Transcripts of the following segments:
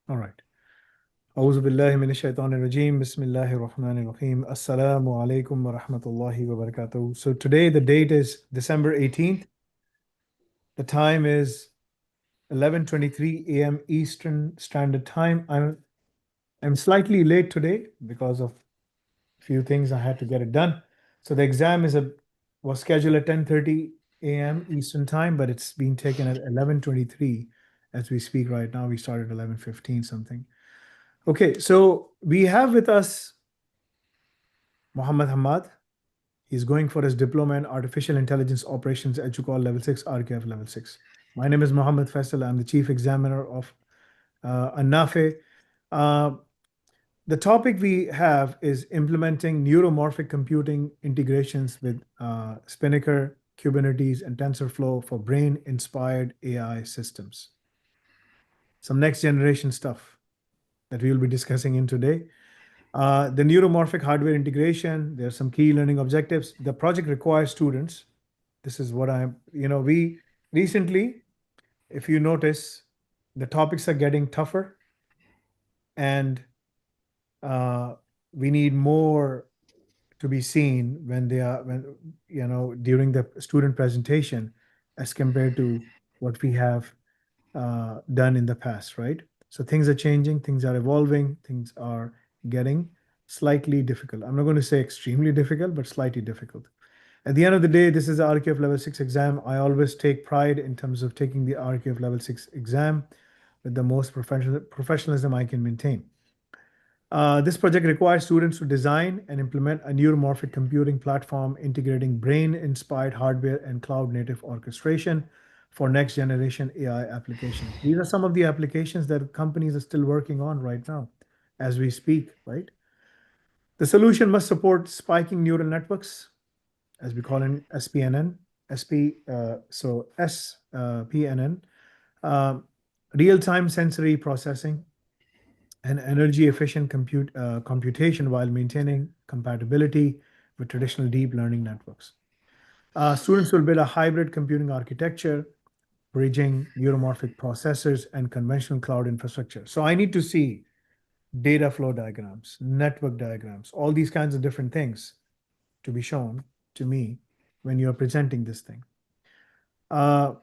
All right. أعوذ بالله من الشيطان الرجيم. بسم الله الرحمن الرحيم. Assalamu alaikum wa rahmatullahi wa barakatuh. So today the date is December 18th. The time is 11:23 a.m. Eastern Standard Time. I'm slightly late today because of a few things I had to get it done. So the exam was scheduled at 10:30 a.m. Eastern Time, but it's being taken at 11:23 as we speak right now. We started 11:15 something. Okay, so we have with us Muhammad Hammad. He's going for his diploma in artificial intelligence operations EduQual level 6, RKF level 6. My name is Mohammed Faisal. I'm the chief examiner of Nafi. Uh, the topic we have is implementing neuromorphic computing integrations with Spinnaker, Kubernetes, and TensorFlow for brain-inspired AI systems. Some next generation stuff that we will be discussing in today. The neuromorphic hardware integration, there are some key learning objectives. The project requires students. This is what we recently, if you notice, the topics are getting tougher and uh, we need more to be seen during the student presentation as compared to what we have done in the past, right? So things are changing, things are evolving, things are getting slightly difficult. I'm not going to say extremely difficult, but slightly difficult. At the end of the day, this is the RQF Level 6 exam. I always take pride in terms of taking the RQF Level 6 exam with the most professionalism I can maintain. This project requires students to design and implement a neuromorphic computing platform integrating brain-inspired hardware and cloud-native orchestration for next-generation AI applications. These are some of the applications that companies are still working on right now as we speak, right? The solution must support spiking neural networks, as we call in SPNN, SPNN, uh, real-time sensory processing, and energy-efficient computation while maintaining compatibility with traditional deep learning networks. Students will build a hybrid computing architecture, bridging neuromorphic processors and conventional cloud infrastructure. So I need to see data flow diagrams, network diagrams, all these kinds of different things to be shown to me when you're presenting this thing. Uh,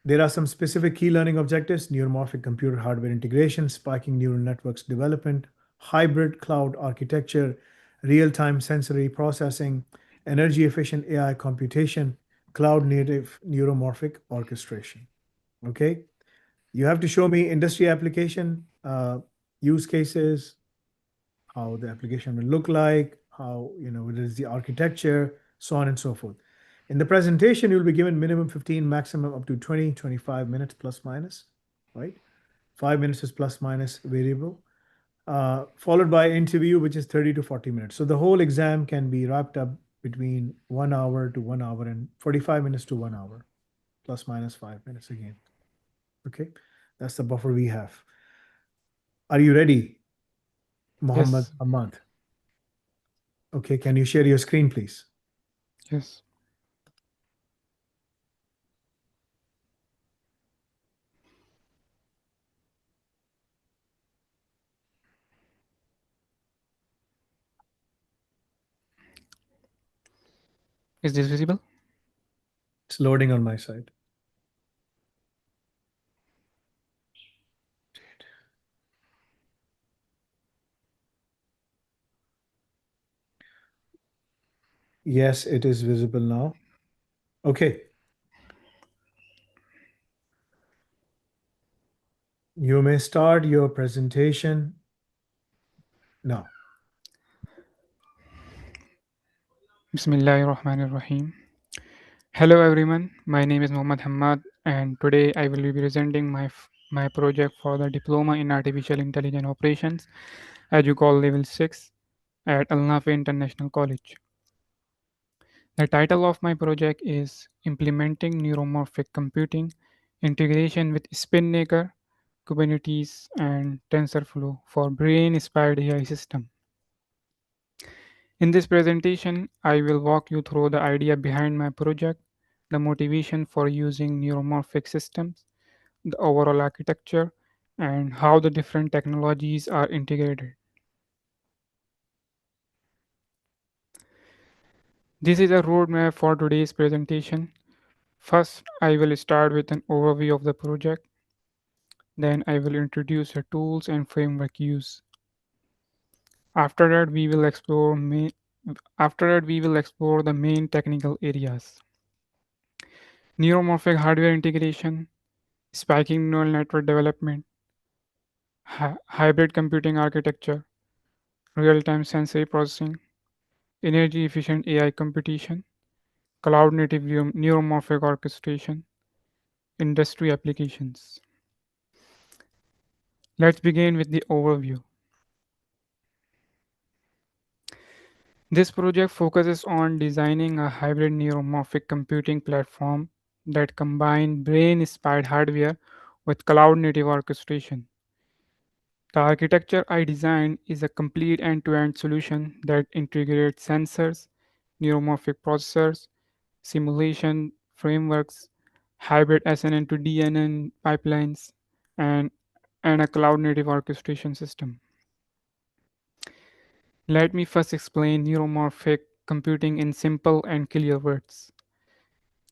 there are some specific key learning objectives: neuromorphic computer hardware integration, spiking neural networks development, hybrid cloud architecture, real-time sensory processing, energy-efficient AI computation, cloud-native neuromorphic orchestration. Okay? You have to show me industry application, use cases, how the application will look like, how, what is the architecture, so on and so forth. In the presentation, you'll be given minimum 15, maximum up to 20, 25 minutes plus minus, right? 5 minutes is plus minus variable, followed by interview, which is 30 to 40 minutes. So the whole exam can be wrapped up between 1 hour to 1 hour and 45 minutes to 1 hour, plus minus 5 minutes again. Okay, that's the buffer we have. Are you ready, Muhammad Yes, Ahmad? Okay, can you share your screen, please? yes. Is this visible? It's loading on my side. Yes, it is visible now. Okay, you may start your presentation now. Bismillahirrahmanirrahim. Hello everyone, my name is Mohammad Hammad and today I will be presenting my project for the Diploma in Artificial Intelligence Operations, as you call Level 6 at Al Nafi International College. The title of my project is Implementing Neuromorphic Computing Integration with Spinnaker, Kubernetes, and TensorFlow for Brain-Inspired AI System. In this presentation, I will walk you through the idea behind my project, the motivation for using neuromorphic systems, the overall architecture, and how the different technologies are integrated. This is a roadmap for today's presentation. First, I will start with an overview of the project. Then I will introduce the tools and framework used. After that, we will explore the main technical areas: neuromorphic hardware integration, spiking neural network development, hybrid computing architecture, real-time sensory processing, energy-efficient AI computation, cloud-native neuromorphic orchestration, industry applications. Let's begin with the overview. This project focuses on designing a hybrid neuromorphic computing platform that combines brain-inspired hardware with cloud-native orchestration. The architecture I designed is a complete end-to-end solution that integrates sensors, neuromorphic processors, simulation frameworks, hybrid SNN to DNN pipelines, and, and a cloud-native orchestration system. Let me first explain neuromorphic computing in simple and clear words.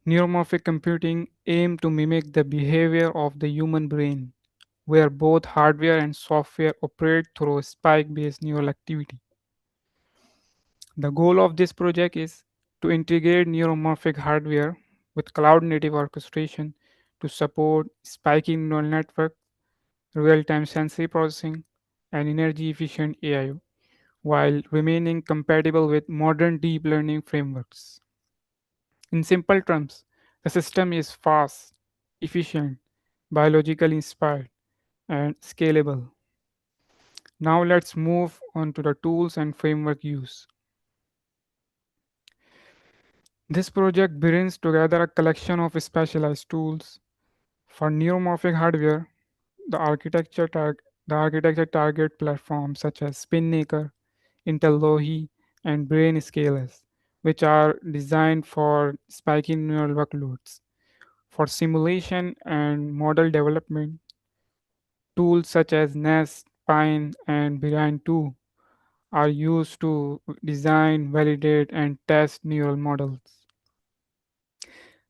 Neuromorphic computing aims to mimic the behavior of the human brain, where both hardware and software operate through spike based neural activity. The goal of this project is to integrate neuromorphic hardware with cloud native orchestration to support spiking neural network, real time sensory processing, and energy efficient AI while remaining compatible with modern deep learning frameworks. In simple terms, the system is fast, efficient, biologically inspired, and scalable. Now let's move on to the tools and framework use. This project brings together a collection of specialized tools. For neuromorphic hardware, the the architecture target platforms such as SpinNaker, Intel Lohi, and Brain Scalers, which are designed for spiking neural workloads. For simulation and model development, tools such as Nest, Pine, and Brain 2 are used to design, validate, and test neural models.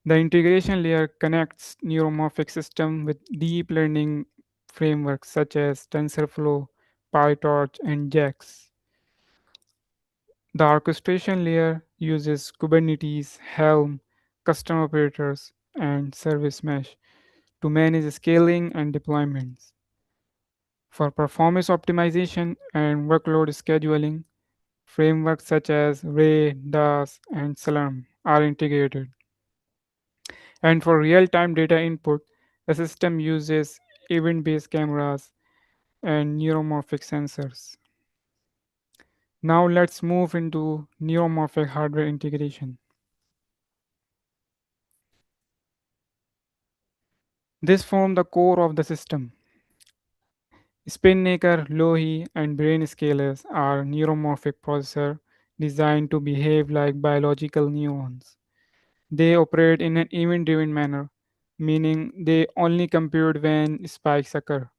The integration layer connects neuromorphic system with deep learning frameworks such as TensorFlow, PyTorch, and JAX. The orchestration layer uses Kubernetes, Helm, custom operators, and service mesh to manage scaling and deployments. For performance optimization and workload scheduling, frameworks such as Ray, DAS, and Slurm are integrated. And for real time data input, the system uses event based cameras and neuromorphic sensors. Now let's move into neuromorphic hardware integration. This forms the core of the system. Spinnaker, Lohi, and Brain Scalers are neuromorphic processors designed to behave like biological neurons. They operate in an event driven manner, meaning they only compute when spikes occur.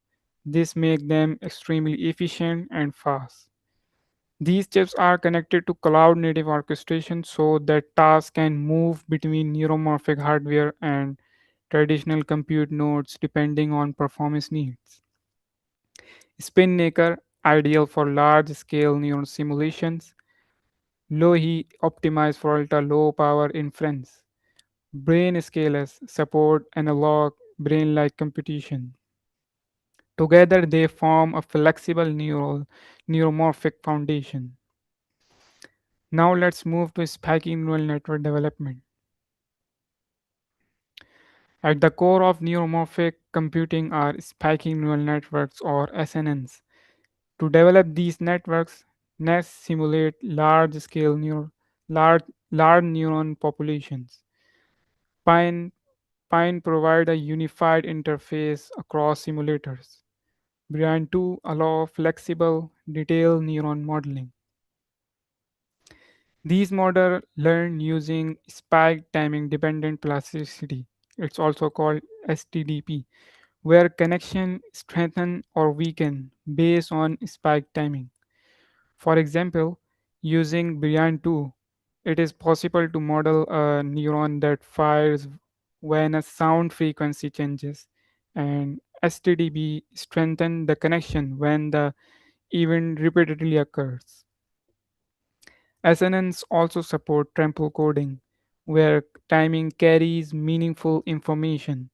This makes them extremely efficient and fast. These chips are connected to cloud native orchestration so that tasks can move between neuromorphic hardware and traditional compute nodes depending on performance needs. Spinnaker, ideal for large scale neuron simulations. Lohi, optimized for ultra low power inference. Brain scalers support analog brain like computation. Together, they form a flexible neuromorphic foundation. Now, let's move to spiking neural network development. At the core of neuromorphic computing are spiking neural networks or SNNs. To develop these networks, nests simulate large, large neuron populations. Pine, Pine provide a unified interface across simulators. Brian 2 allow flexible, detailed neuron modeling. These models learn using spike timing dependent plasticity. It's also called STDP where connection strengthen or weaken based on spike timing. For example, using Brilliant 2, it is possible to model a neuron that fires when a sound frequency changes, and STDB strengthen the connection when the event repeatedly occurs. SNNs also support tempo coding, where timing carries meaningful information,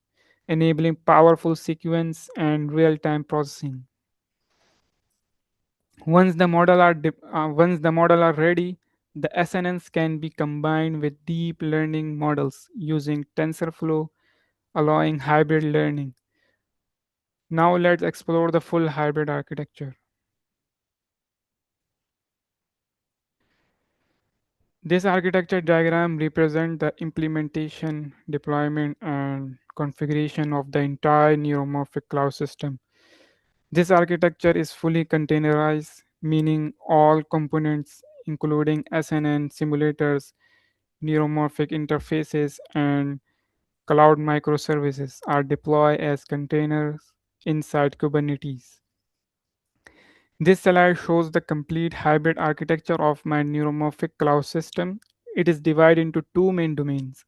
enabling powerful sequence and real-time processing. Once the model are ready, the SNNs can be combined with deep learning models using TensorFlow, allowing hybrid learning. Now let's explore the full hybrid architecture. This architecture diagram represents the implementation, deployment, and configuration of the entire neuromorphic cloud system. This architecture is fully containerized, meaning all components, including SNN simulators, neuromorphic interfaces, and cloud microservices, are deployed as containers inside Kubernetes. This slide shows the complete hybrid architecture of my neuromorphic cloud system. It is divided into two main domains: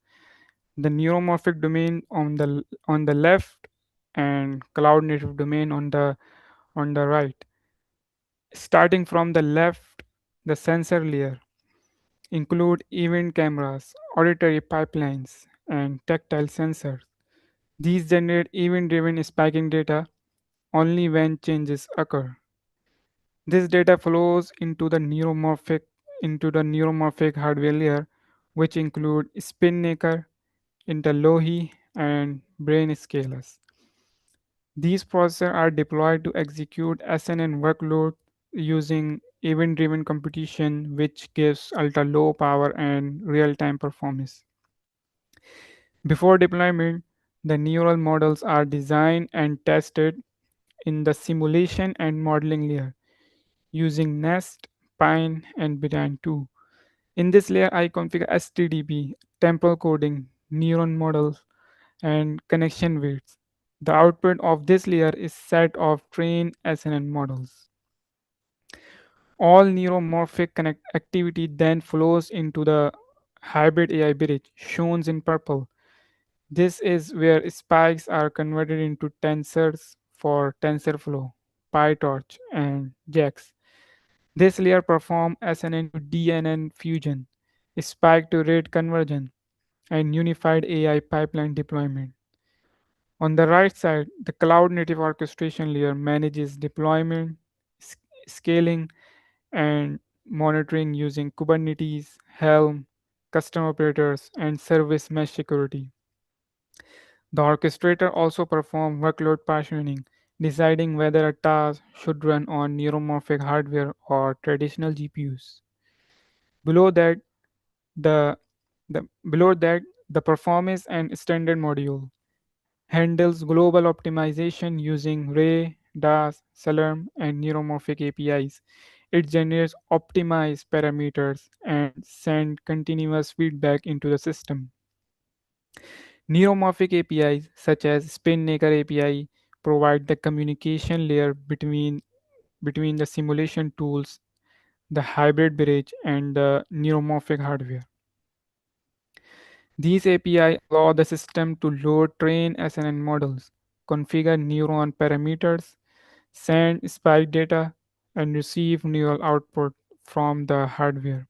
the neuromorphic domain on the left and cloud native domain on the right. Starting from the left, the sensor layer include event cameras, auditory pipelines, and tactile sensors. These generate event-driven spiking data only when changes occur. This data flows into the neuromorphic hardware layer, which include spinnaker, interlohi, and brain scalars. These processors are deployed to execute SNN workload using event-driven computation, which gives ultra-low power and real-time performance. Before deployment, the neural models are designed and tested in the simulation and modeling layer using Nest, Pine, and Bedan 2. In this layer, I configure STDB, temporal coding, neuron models, and connection weights. The output of this layer is set of trained SNN models. All neuromorphic connect activity then flows into the hybrid AI bridge, shown in purple. This is where spikes are converted into tensors for TensorFlow, PyTorch, and JAX. This layer performs SNN to DNN fusion, spike to rate conversion, and unified AI pipeline deployment. On the right side, the cloud native orchestration layer manages deployment, s- scaling, and monitoring using Kubernetes, Helm, custom operators, and service mesh security. The orchestrator also performs workload partitioning, deciding whether a task should run on neuromorphic hardware or traditional GPUs. Below that, the, below that, the performance and standard module handles global optimization using Ray, DAS, Salerm, and neuromorphic APIs. It generates optimized parameters and sends continuous feedback into the system. Neuromorphic APIs such as Spinnaker API provide the communication layer between the simulation tools, the hybrid bridge, and the neuromorphic hardware. These API allow the system to load train SNN models, configure neuron parameters, send spike data, and receive neural output from the hardware.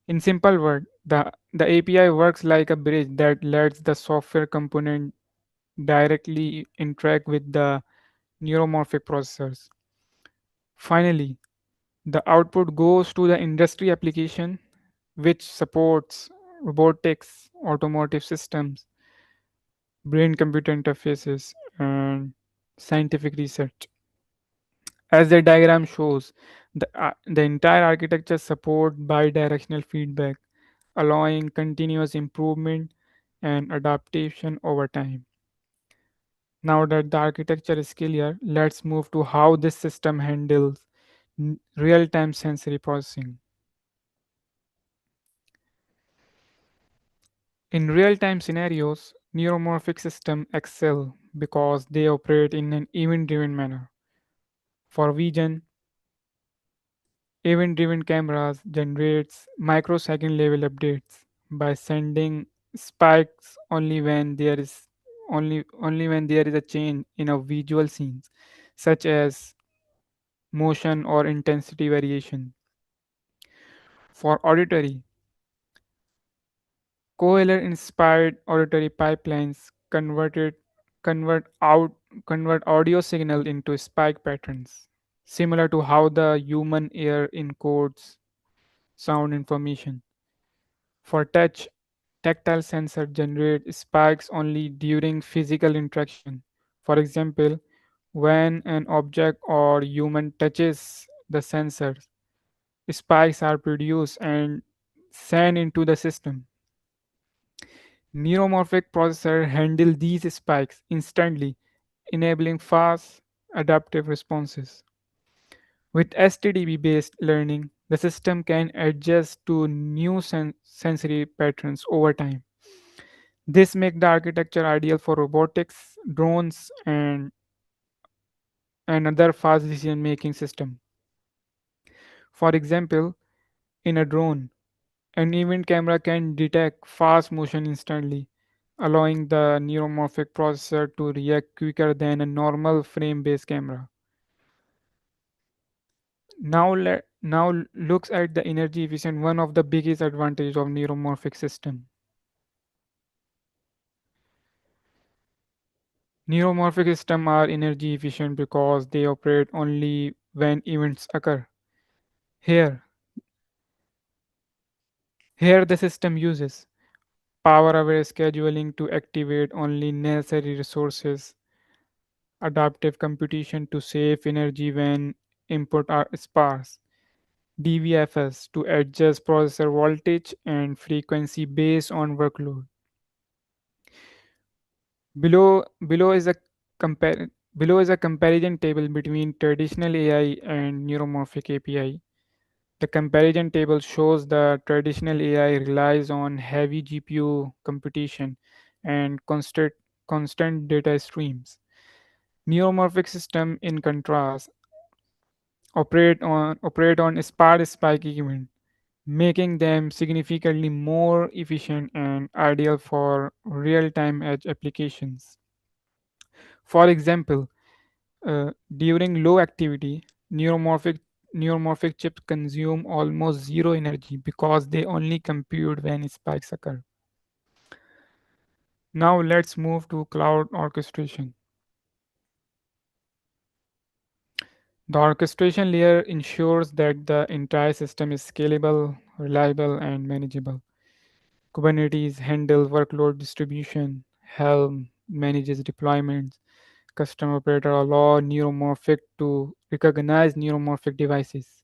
In simple words, the API works like a bridge that lets the software component directly interact with the neuromorphic processors. Finally, the output goes to the industry application, which supports robotics, automotive systems, brain computer interfaces, and scientific research. As the diagram shows, the entire architecture supports bidirectional feedback, allowing continuous improvement and adaptation over time. Now that the architecture is clear, let's move to how this system handles real time sensory processing. In real time scenarios, neuromorphic systems excel because they operate in an event-driven manner. For vision, event-driven cameras generates microsecond level updates by sending spikes only when there is a change in a visual scene, such as motion or intensity variation. For auditory, Coheler-inspired auditory pipelines convert out convert audio signal into spike patterns, similar to how the human ear encodes sound information. For touch, tactile sensor generate spikes only during physical interaction. For example, when an object or human touches the sensor, spikes are produced and sent into the system. Neuromorphic processors handle these spikes instantly, enabling fast, adaptive responses. With STDB-based learning, the system can adjust to new sensory patterns over time. This makes the architecture ideal for robotics, drones, and other fast decision-making systems. For example, in a drone, an event camera can detect fast motion instantly, allowing the neuromorphic processor to react quicker than a normal frame-based camera. Now looks at the energy efficient one of the biggest advantages of neuromorphic system. Neuromorphic systems are energy efficient because they operate only when events occur. Here, here the system uses power-aware scheduling to activate only necessary resources, adaptive computation to save energy when input are sparse, DVFS to adjust processor voltage and frequency based on workload. Below is a comparison table between traditional AI and neuromorphic API. The comparison table shows the traditional AI relies on heavy GPU computation and constant data streams. Neuromorphic system, in contrast, operate on sparse spike event, making them significantly more efficient and ideal for real-time edge applications. For example, during low activity, neuromorphic chips consume almost zero energy because they only compute when spikes occur. Now let's move to cloud orchestration. The orchestration layer ensures that the entire system is scalable, reliable, and manageable. Kubernetes handles workload distribution, Helm manages deployments, custom operator allow neuromorphic to recognize neuromorphic devices.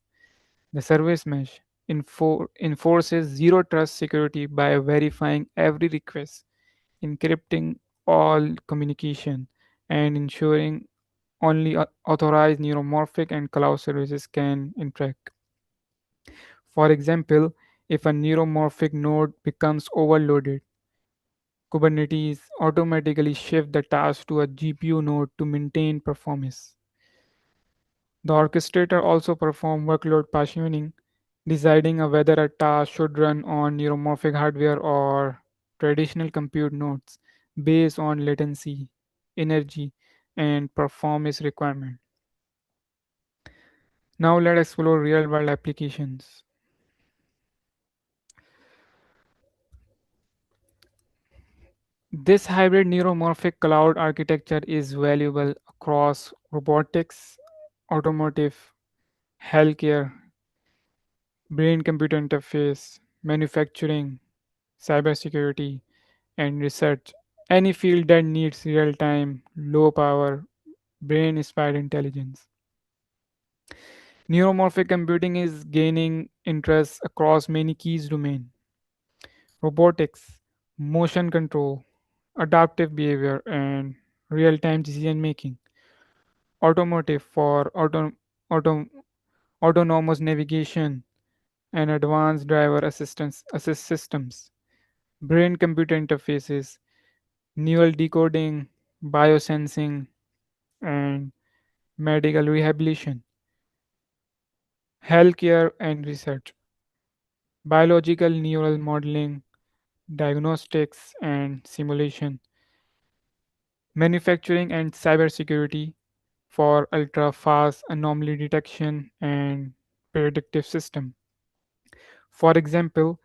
The service mesh enforces zero trust security by verifying every request, encrypting all communication, and ensuring only authorized neuromorphic and cloud services can interact. For example, if a neuromorphic node becomes overloaded, Kubernetes automatically shifts the task to a GPU node to maintain performance. The orchestrator also performs workload partitioning, deciding whether a task should run on neuromorphic hardware or traditional compute nodes based on latency, energy, and performance requirement. Now let's explore real-world applications. This hybrid neuromorphic cloud architecture is valuable across robotics, automotive, healthcare, brain computer interface, manufacturing, cybersecurity, and research. Any field that needs real time, low power, brain inspired intelligence. Neuromorphic computing is gaining interest across many key domains: robotics, motion control, adaptive behavior, and real time decision making. Automotive for auto, autonomous navigation and advanced driver assist systems. Brain computer interfaces, neural decoding, biosensing, and medical rehabilitation, healthcare and research, biological neural modeling, diagnostics and simulation, manufacturing and cybersecurity for ultra fast anomaly detection and predictive system. For example,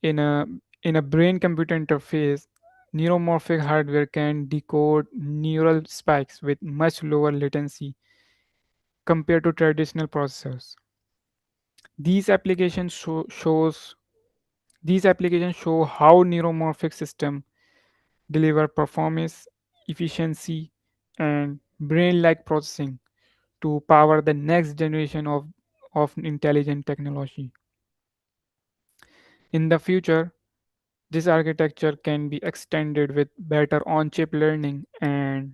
in a in a brain computer interface, neuromorphic hardware can decode neural spikes with much lower latency compared to traditional processors. These applications show how neuromorphic systems deliver performance, efficiency, and brain-like processing to power the next generation of intelligent technology. In the future, this architecture can be extended with better on-chip learning and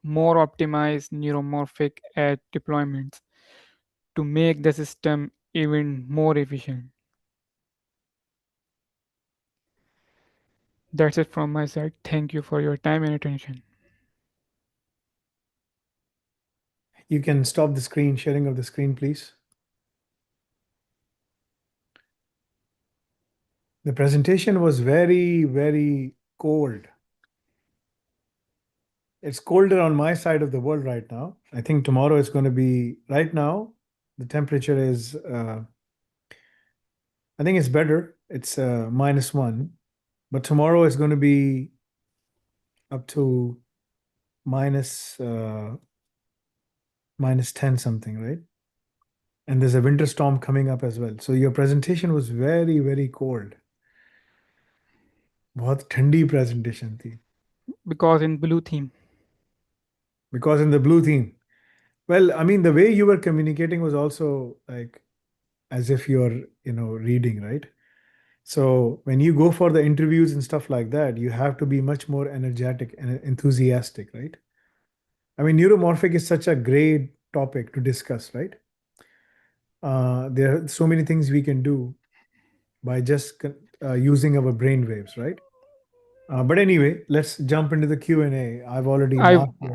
more optimized neuromorphic edge deployments to make the system even more efficient. That's it from my side. Thank you for your time and attention. You can stop the screen, sharing of the screen, please. The presentation was very, very cold. It's colder on my side of the world right now. I think tomorrow it's going to be, right now, the temperature is, I think it's better. It's -1. But tomorrow it's going to be up to -10 something, right? And there's a winter storm coming up as well. So your presentation was very, very cold. बहुत ठंडी presentation थी. Because in blue theme, Because in the blue theme. Well, I mean, the way you were communicating was also like as if you're reading, right? So when you go for the interviews and stuff like that, you have to be much more energetic and enthusiastic, right? I mean, neuromorphic is such a great topic to discuss, right? There are so many things we can do by just using our brain waves, right? But anyway, let's jump into the Q&A. I've already I marked the I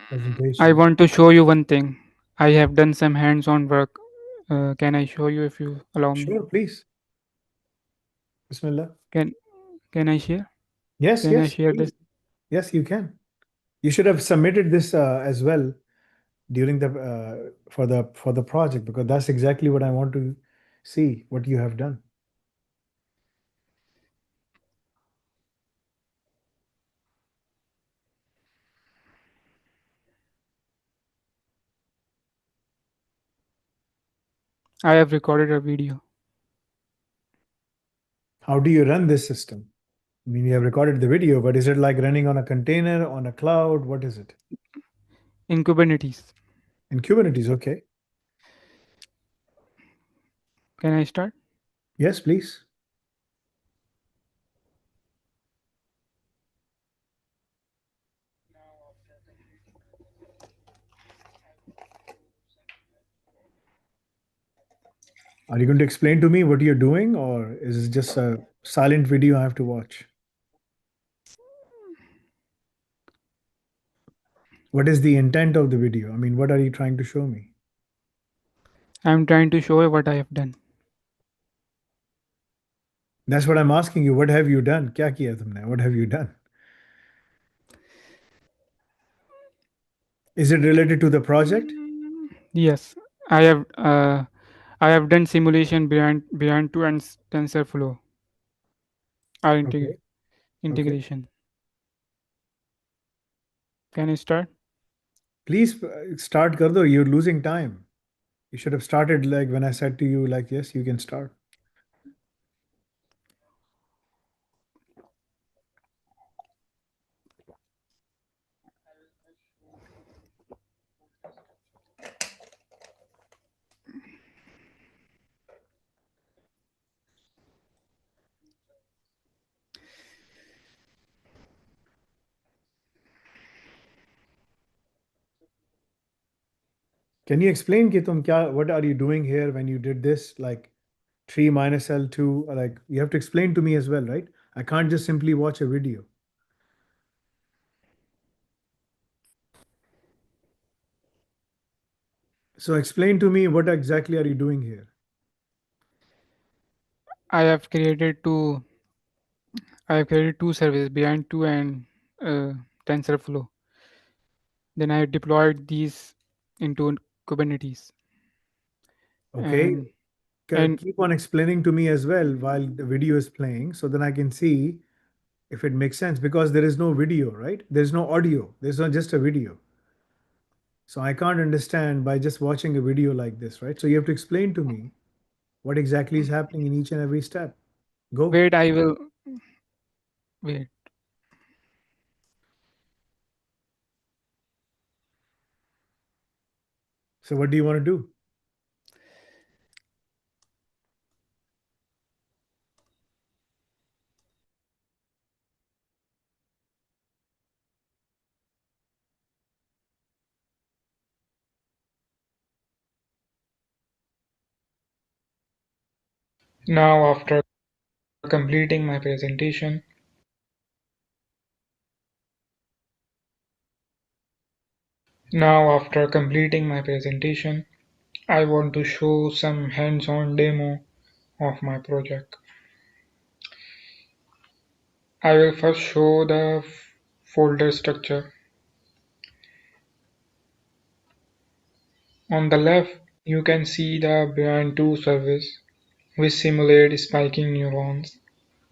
presentation. want to show you one thing. I have done some hands-on work. Can I show you if you allow me? Sure, please. Bismillah. Can can I share? Yes, Can I yes, share please. this? Yes, you can. You should have submitted this as well during the for the project because that's exactly what I want to see what you have done. I have recorded a video How do you run this system? I mean, you have recorded the video, but is it like running on a container, on a cloud? What is it? in Kubernetes. In Kubernetes, okay. Can I start? Yes, please. Are you going to explain to me what you're doing, or is it just a silent video I have to watch? What is the intent of the video? I mean, what are you trying to show me? I am trying to show you what I have done. That's what I'm asking you. What have you done? क्या किया तुमने? What have you done? Is it related to the project? Yes, I have. I have done simulation behind two and TensorFlow or Okay. Okay. integration. Can I start? Please start kar do. You're losing time. You should have started like when I said to you, like, yes, you can start. Can you explain कि तुम क्या, what are you doing here when you did this? Like 3 minus L2, like you have to explain to me as well, right? I can't just simply watch a video. So explain to me what exactly are you doing here? I have created two. I have created two services behind two and uh, TensorFlow. Then I deployed these into Kubernetes. Okay, And and keep on explaining to me as well while the video is playing so then I can see if it makes sense because there is no video, right? There's no audio. There's not just a video. So I can't understand by just watching a video like this, right? So you have to explain to me what exactly is happening in each and every step. Go. wait, I will wait. So what do you want to do? Now after completing my presentation, Now after completing my presentation, I want to show some hands-on demo of my project. I will first show the folder structure. On the left, you can see the Beyond2 service, which simulates spiking neurons.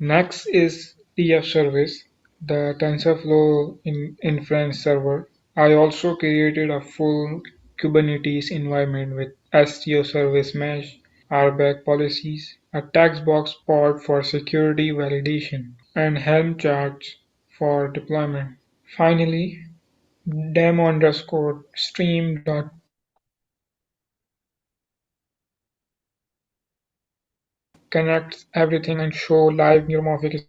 Next is TF service, the TensorFlow inference server. I also created a full Kubernetes environment with STO service mesh, RBAC policies, a text box pod for security validation, and Helm charts for deployment. Finally, demo underscore stream.py connects everything and show live neuromorphic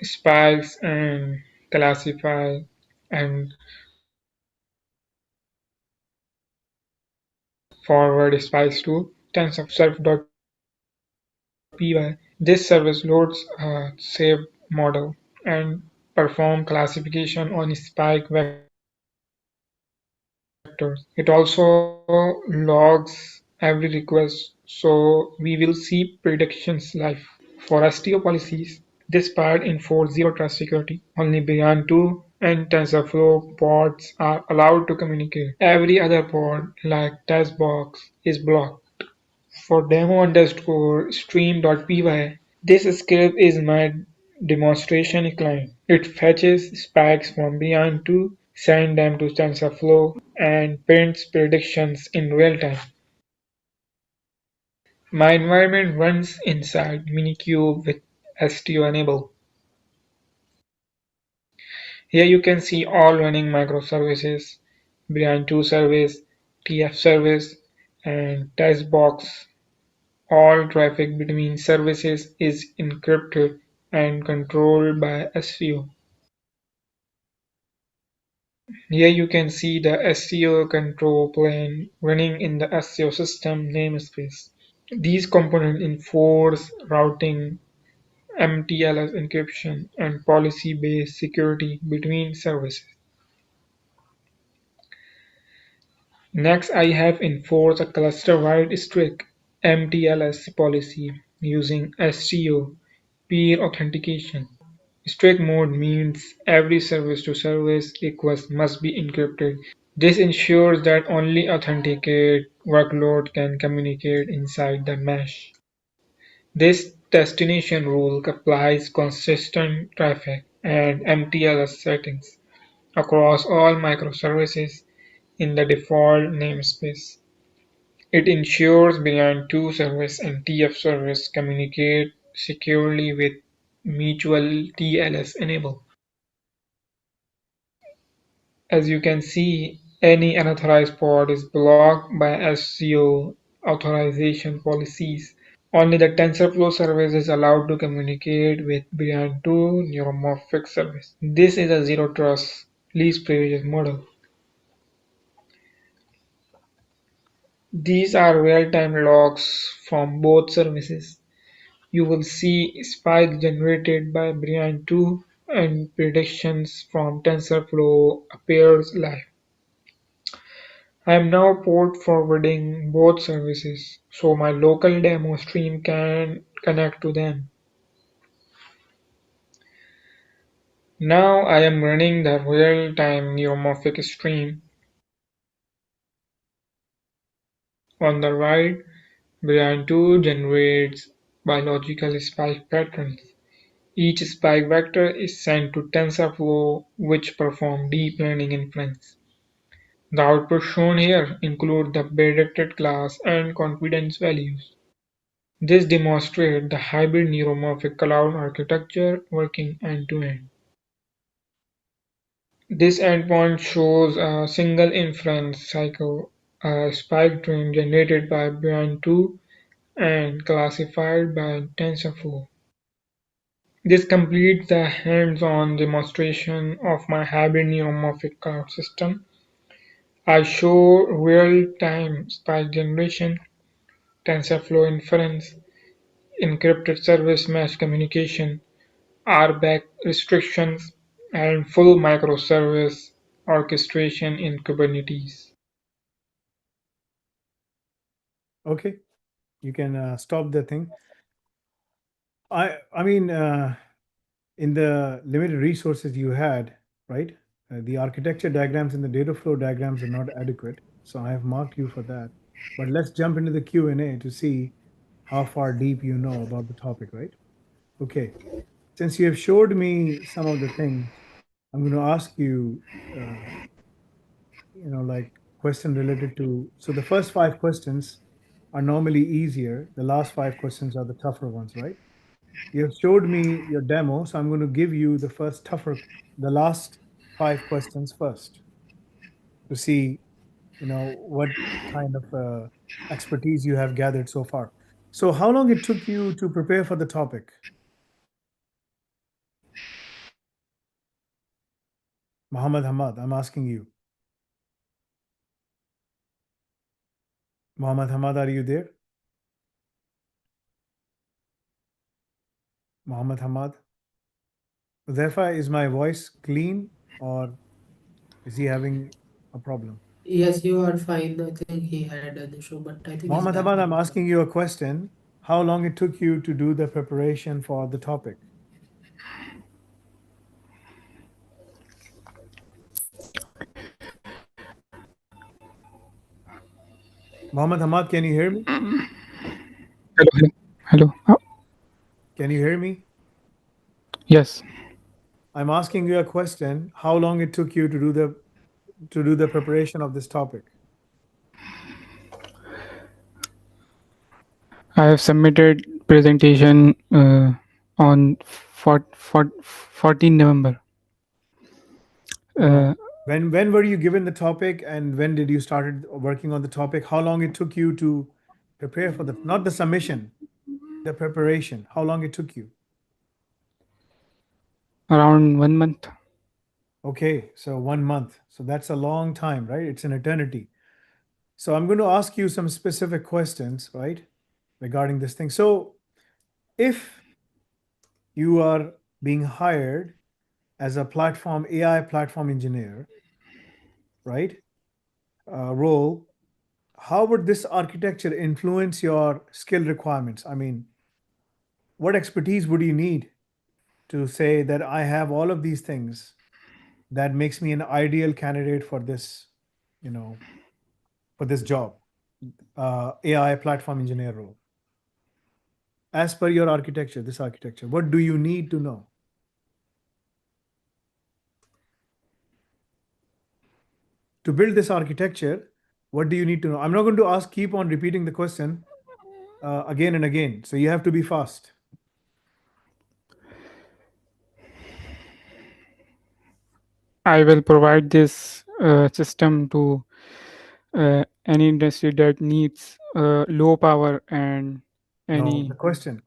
spikes and classify and forward spikes to TensorFlow.py. This service loads a saved model and perform classification on spike vectors. It also logs every request, so we will see predictions live. For STO policies, this part enforces zero-trust security. Only Beyond 2 and TensorFlow pods are allowed to communicate. Every other pod, like testbox, is blocked. For demo underscore stream.py, this script is my demonstration client. It fetches spikes from Beyond 2, sends them to TensorFlow, and prints predictions in real time. My environment runs inside Minikube with STO enabled. Here you can see all running microservices, Beyond2 service, TF service, and testbox. All traffic between services is encrypted and controlled by SCO. Here you can see the SCO control plane running in the SCO system namespace. These components enforce routing, MTLS encryption, and policy-based security between services. Next, I have enforced a cluster-wide strict MTLS policy using STO peer authentication. Strict mode means every service-to-service request must be encrypted. This ensures that only authenticated workload can communicate inside the mesh. This destination rule applies consistent traffic and MTLS settings across all microservices in the default namespace. It ensures Beyond2 service and TF service communicate securely with mutual TLS enable. As you can see, any unauthorized pod is blocked by SCO authorization policies. Only the TensorFlow service is allowed to communicate with Beyond2 neuromorphic service. This is a zero trust, least privilege model. These are real-time logs from both services. You will see spikes generated by Brian2 and predictions from TensorFlow appears live. I am now port forwarding both services so my local demo stream can connect to them. Now I am running the real-time neuromorphic stream. On the right, Brian2 generates biological spike patterns. Each spike vector is sent to TensorFlow, which perform deep learning inference. The outputs shown here include the predicted class and confidence values. This demonstrates the hybrid neuromorphic cloud architecture working end-to-end. This endpoint shows a single inference cycle, a spike train generated by Brian2 and classified by TensorFlow. This completes the hands-on demonstration of my hybrid neuromorphic cloud system. I show real-time spike generation, TensorFlow inference, encrypted service mesh communication, RBAC restrictions, and full microservice orchestration in Kubernetes. Okay, you can stop the thing. I mean, in the limited resources you had, right? The architecture diagrams and the data flow diagrams are not adequate, so I have marked you for that. But let's jump into the Q&A to see how far deep you know about the topic, right? Okay. Since you have showed me some of the things, I'm going to ask you, uh, like question related to. So the first five questions are normally easier. The last five questions are the tougher ones, right? You have showed me your demo, so I'm going to give you the last five questions first to see, what kind of expertise you have gathered so far. So how long it took you to prepare for the topic? Muhammad Hamad, I'm asking you. Muhammad Hamad, are you there? Muhammad Hamad. Therefore, is my voice clean or is he having a problem? Yes, you are fine. I think he had an issue, but I think he's Muhammad back Hamad, now. I'm asking you a question. How long it took you to do the preparation for the topic? Muhammad Hamad, can you hear me? Hello, hello, hello. Can you hear me? Yes, I'm asking you a question. How long it took you to do the preparation of this topic? I have submitted presentation on 14 November. No. Uh, When were you given the topic and when did you started working on the topic? How long it took you to prepare for the not the submission, the preparation? How long it took you? Around 1 month. Okay, so 1 month. So that's a long time, right? It's an eternity. So I'm going to ask you some specific questions, right, regarding this thing. So if you are being hired as a AI platform engineer, right, role, how would this architecture influence your skill requirements? I mean, what expertise would you need to say that I have all of these things that makes me an ideal candidate for this, you know, for this job, AI platform engineer role? As per your architecture, this architecture, what do you need to know? To build this architecture, what do you need to know? I'm not going to keep on repeating the question again and again. So you have to be fast. I will provide this system to any industry that needs low power and No, the any. question,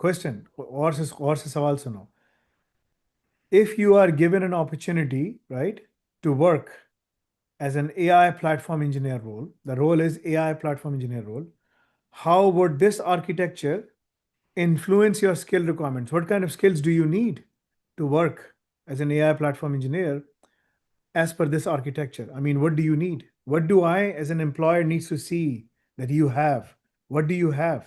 और से सवाल सुनो. If you are given an opportunity, right, to work as an AI platform engineer role, the role is AI platform engineer role, how would this architecture influence your skill requirements. What kind of skills do you need to work as an AI platform engineer as per this architecture? I mean, what do you need? What do I, as an employer, needs to see that you have? What do you have?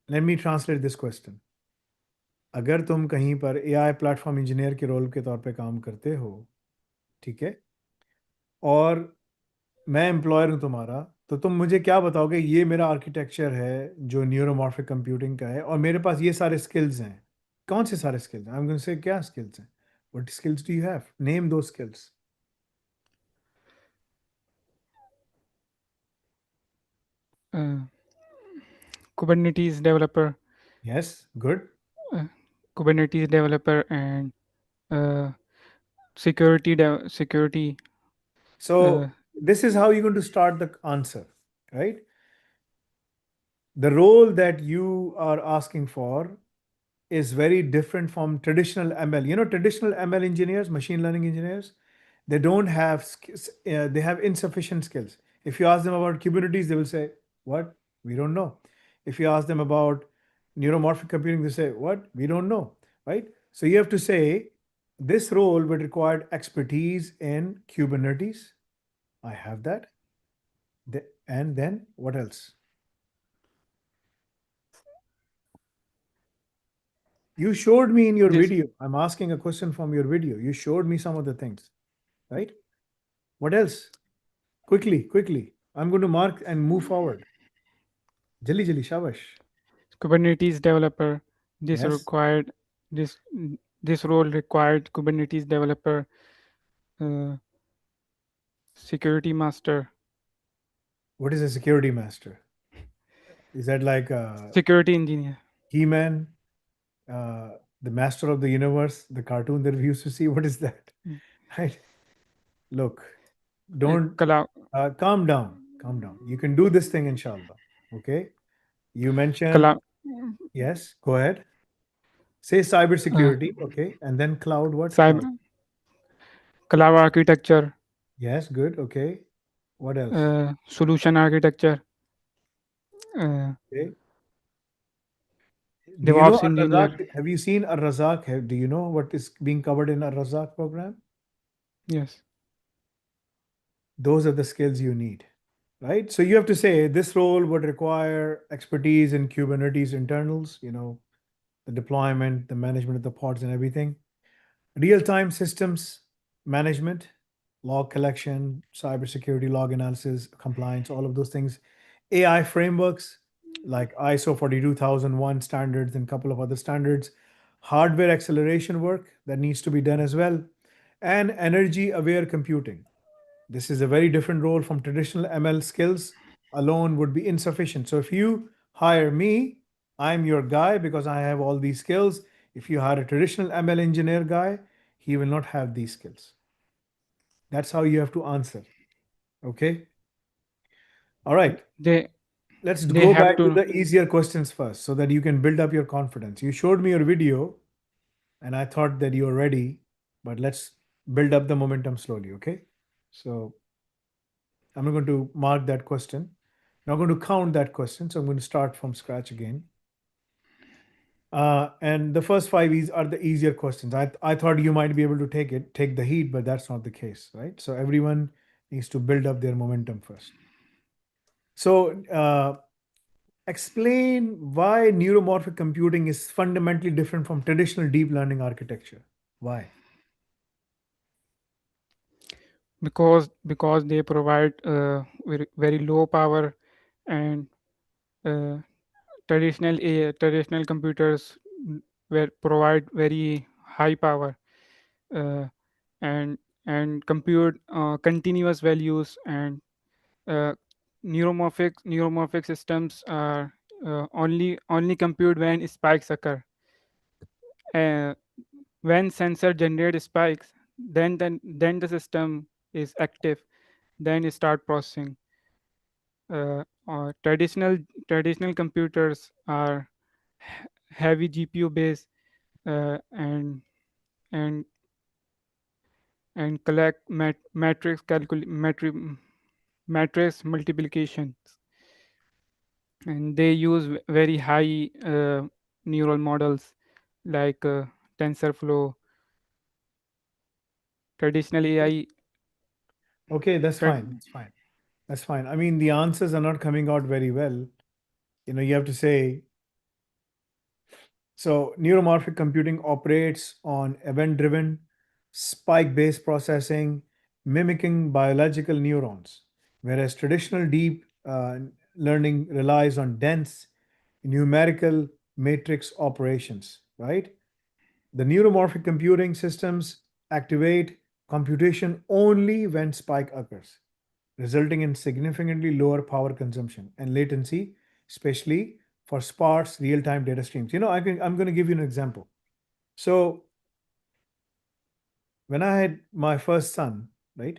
Let me translate this question. अगर तुम कहीं पर AI platform engineer के role के तौर पे काम करते हो, ठीक है, और मैं एम्प्लॉयर हूँ तुम्हारा, तो तुम मुझे क्या बताओगे? ये मेरा आर्किटेक्चर है जो न्यूरोमॉर्फिक कंप्यूटिंग का है, और मेरे पास ये सारे स्किल्स हैं। कौन से सारे स्किल्स हैं? आई एम गोइंग टू से क्या स्किल्स हैं? What skills do you have? Name two skills. uh, Kubernetes developer, yes, good. uh, Kubernetes developer, and uh, security. Uh, So this is how you're going to start the answer, right? The role that you are asking for is very different from traditional ML. You know, traditional ML engineers, machine learning engineers, they don't have skills, they have insufficient skills. If you ask them about Kubernetes, they will say, "What? We don't know." If you ask them about neuromorphic computing, they say, "What? We don't know." Right? So you have to say, this role would require expertise in Kubernetes. I have that. And then what else? You showed me in your yes, video. I'm asking a question from your video. You showed me some of the things, right? What else? Quickly, quickly. I'm going to mark and move forward. Jali jali, shabash. Kubernetes developer. This Yes. required this this role required Kubernetes developer, uh, security master, What is a security master? Is that like security engineer. He-Man, the master of the universe, the cartoon that we used to see? What is that? Mm. Right? Look, don't Cloud, calm down. Calm down. You can do this thing, inshallah. Okay. You mentioned, cloud, yes, go ahead. Say uh, cybersecurity. Okay. And then cloud, what? Cloud. cyber, cloud architecture, Yes, good. Okay. What else? solution architecture, uh, Okay. Do you know DevOps Ar-Razak? engineer. Have you seen Ar-Razak? Do you know what is being covered in Ar-Razak program? Yes, Those are the skills you need, right? So you have to say this role would require expertise in Kubernetes internals, the deployment, the management of the pods and everything. Real-time systems management, log collection, cybersecurity, log analysis, compliance, all of those things. AI frameworks like ISO 42001 standards and a couple of other standards. Hardware acceleration work that needs to be done as well. And energy aware computing. This is a very different role from traditional ML skills alone would be insufficient. So if you hire me, I'm your guy because I have all these skills. If you hire a traditional ML engineer guy, he will not have these skills. That's how you have to answer. Okay. All right. they Let's they go have back to to. the easier questions first so that you can build up your confidence. You showed me your video and I thought that you were ready, but let's build up the momentum slowly. Okay. So I'm not going to mark that question. I'm not going to count that question. So I'm going to start from scratch again. And the first five are the easier questions. I thought you might be able to take the heat, but that's not the case, right? So everyone needs to build up their momentum first. So explain why neuromorphic computing is fundamentally different from traditional deep learning architecture. Why? Because they provide very low power, and uh, traditional computers were provide very high power, uh, and compute continuous values, and uh, neuromorphic systems are only compute when spikes occur. uh, when sensor generate spikes, then the system is active, then it start processing. Traditional computers are heavy GPU based, and and collect matrix multiplications. and they use very high neural models like TensorFlow. Traditional AI. Okay, that's Trad- fine. That's fine. That's fine. I mean, the answers are not coming out very well. You have to say, so neuromorphic computing operates on event-driven, spike-based processing, mimicking biological neurons, whereas traditional deep learning relies on dense numerical matrix operations, right? The neuromorphic computing systems activate computation only when spike occurs, resulting in significantly lower power consumption and latency, especially for sparse real-time data streams. I'm going to give you an example. So when I had my first son, right,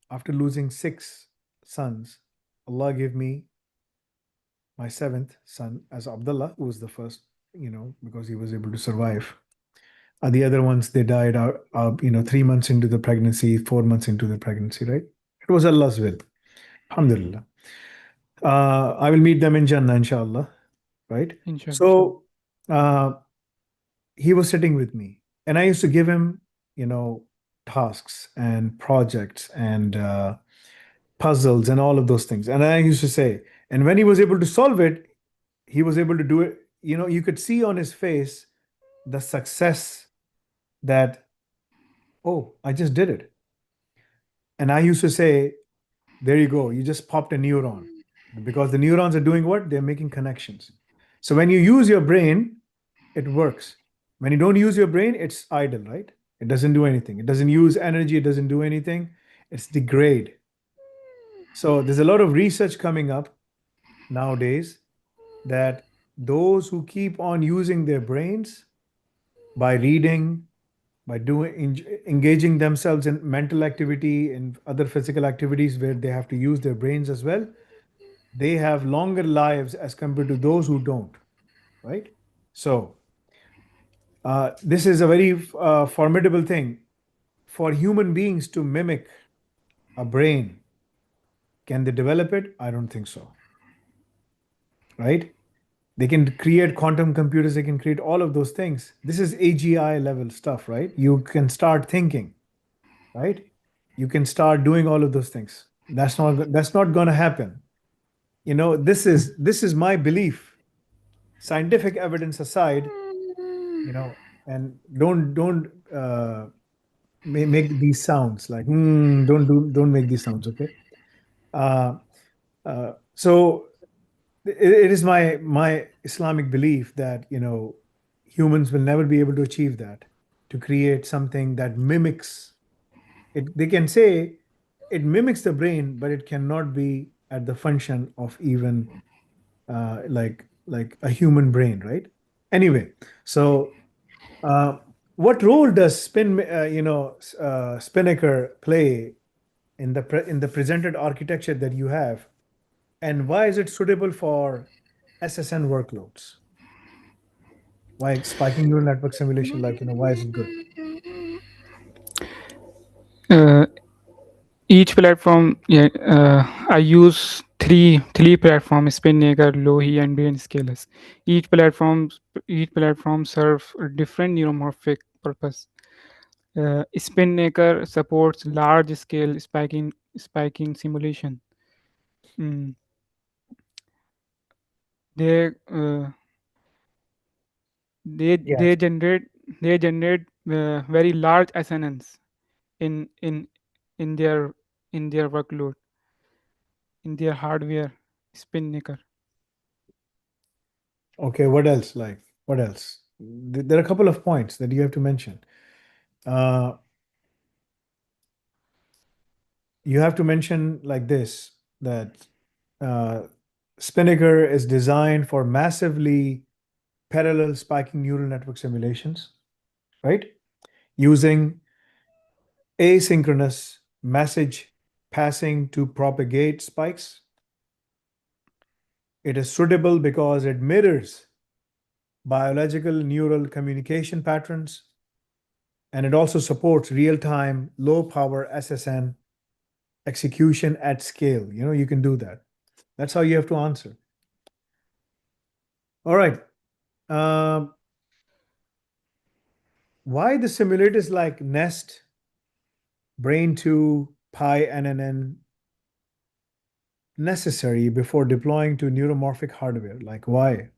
after losing 6 sons, Allah gave me my 7th son as Abdullah, who was the first, because he was able to survive. The other ones, they died out, 3 months into the pregnancy, 4 months into the pregnancy, right? It was Allah's will. Alhamdulillah. I will meet them in Jannah, inshallah, right? Inshallah. So uh, he was sitting with me, and I used to give him, tasks and projects and puzzles and all of those things. And I used to say, and when he was able to solve it, he was able to do it. You could see on his face the success that, oh, I just did it. And I used to say, there you go, you just popped a neuron. Because the neurons are doing what? They're making connections. So when you use your brain, it works. When you don't use your brain, it's idle, right? It doesn't do anything. It doesn't use energy. It doesn't do anything. It's degrade. So there's a lot of research coming up nowadays that those who keep on using their brains by reading, by engaging themselves in mental activity and other physical activities where they have to use their brains as well, they have longer lives as compared to those who don't, right? So this is a very formidable thing for human beings to mimic a brain. Can they develop it? I don't think so, right? They can create quantum computers, they can create all of those things. This is AGI level stuff, right? You can start thinking, right? You can start doing all of those things. That's not going to happen. This is my belief. Scientific evidence aside, and don't make these sounds like don't make these sounds, okay? Uh, so it is my Islamic belief that humans will never be able to achieve that, to create something that mimics it. They can say it mimics the brain, but it cannot be at the function of even like a human brain, right? Anyway, so what role does Spinnaker play in the presented architecture that you have, and why is it suitable for SSN workloads? Why spiking neural network simulation? Why is it good? Uh, each platform, yeah, I use three platforms: Spinnaker, Lohi, and Brain Scalers. Each platform serve a different neuromorphic purpose. Spinnaker supports large scale spiking simulation. Mm, they uh, they Yes. generate very large SNNs in in in their workload, in their hardware. Spinnaker. Okay, what else? What else? There are a couple of points that you have to mention. Uh, you have to mention like this, that uh, Spinnaker is designed for massively parallel spiking neural network simulations, right? Using asynchronous message passing to propagate spikes. It is suitable because it mirrors biological neural communication patterns, and it also supports real-time, low-power SSN execution at scale. You can do that. That's how you have to answer. All right. Why the simulators like Nest, Brain2, Pi, NNN necessary before deploying to neuromorphic hardware? Like why?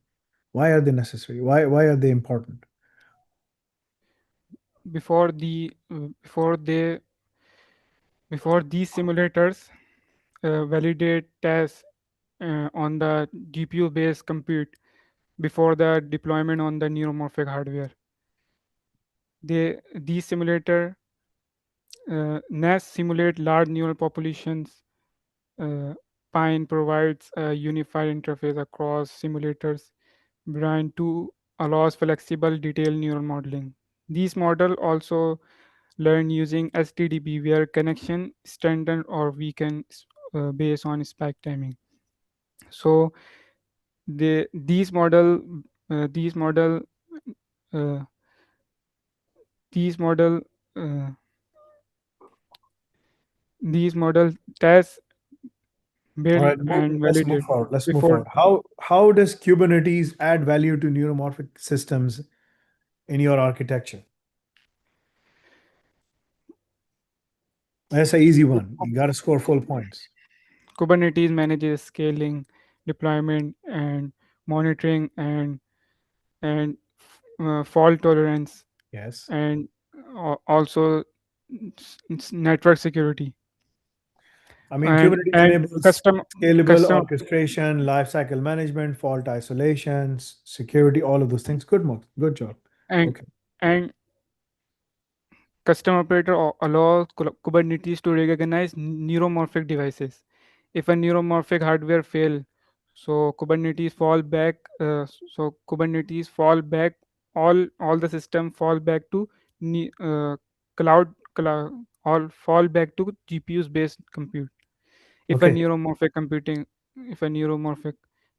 Why are they necessary? Why are they important? Before these simulators validate tests on the GPU-based compute before the deployment on the neuromorphic hardware. These simulator NAS simulate large neural populations. Uh, Pine provides a unified interface across simulators. Brain 2 allows flexible detailed neural modeling. These models also learn using STDB where connection strengthen or weaken based on spike timing. So these uh, these model uh, these model uh, these model tests All build right, and let's move validate forward. Let's move before. forward. How does Kubernetes add value to neuromorphic systems in your architecture? That's an easy one. You got to score full points. Kubernetes manages scaling, deployment, and monitoring and fault tolerance, Yes. and also network security I mean, Kubernetes and enables scalable custom orchestration, lifecycle management, fault isolations, security, all of those things. Good job. and Okay. and custom operator allows Kubernetes to recognize neuromorphic devices. If a neuromorphic hardware fail, so Kubernetes fall back. So Kubernetes fall back. All the system fall back to cloud. All fall back to GPUs based compute. If a Okay. neuromorphic computing, if a neuromorphic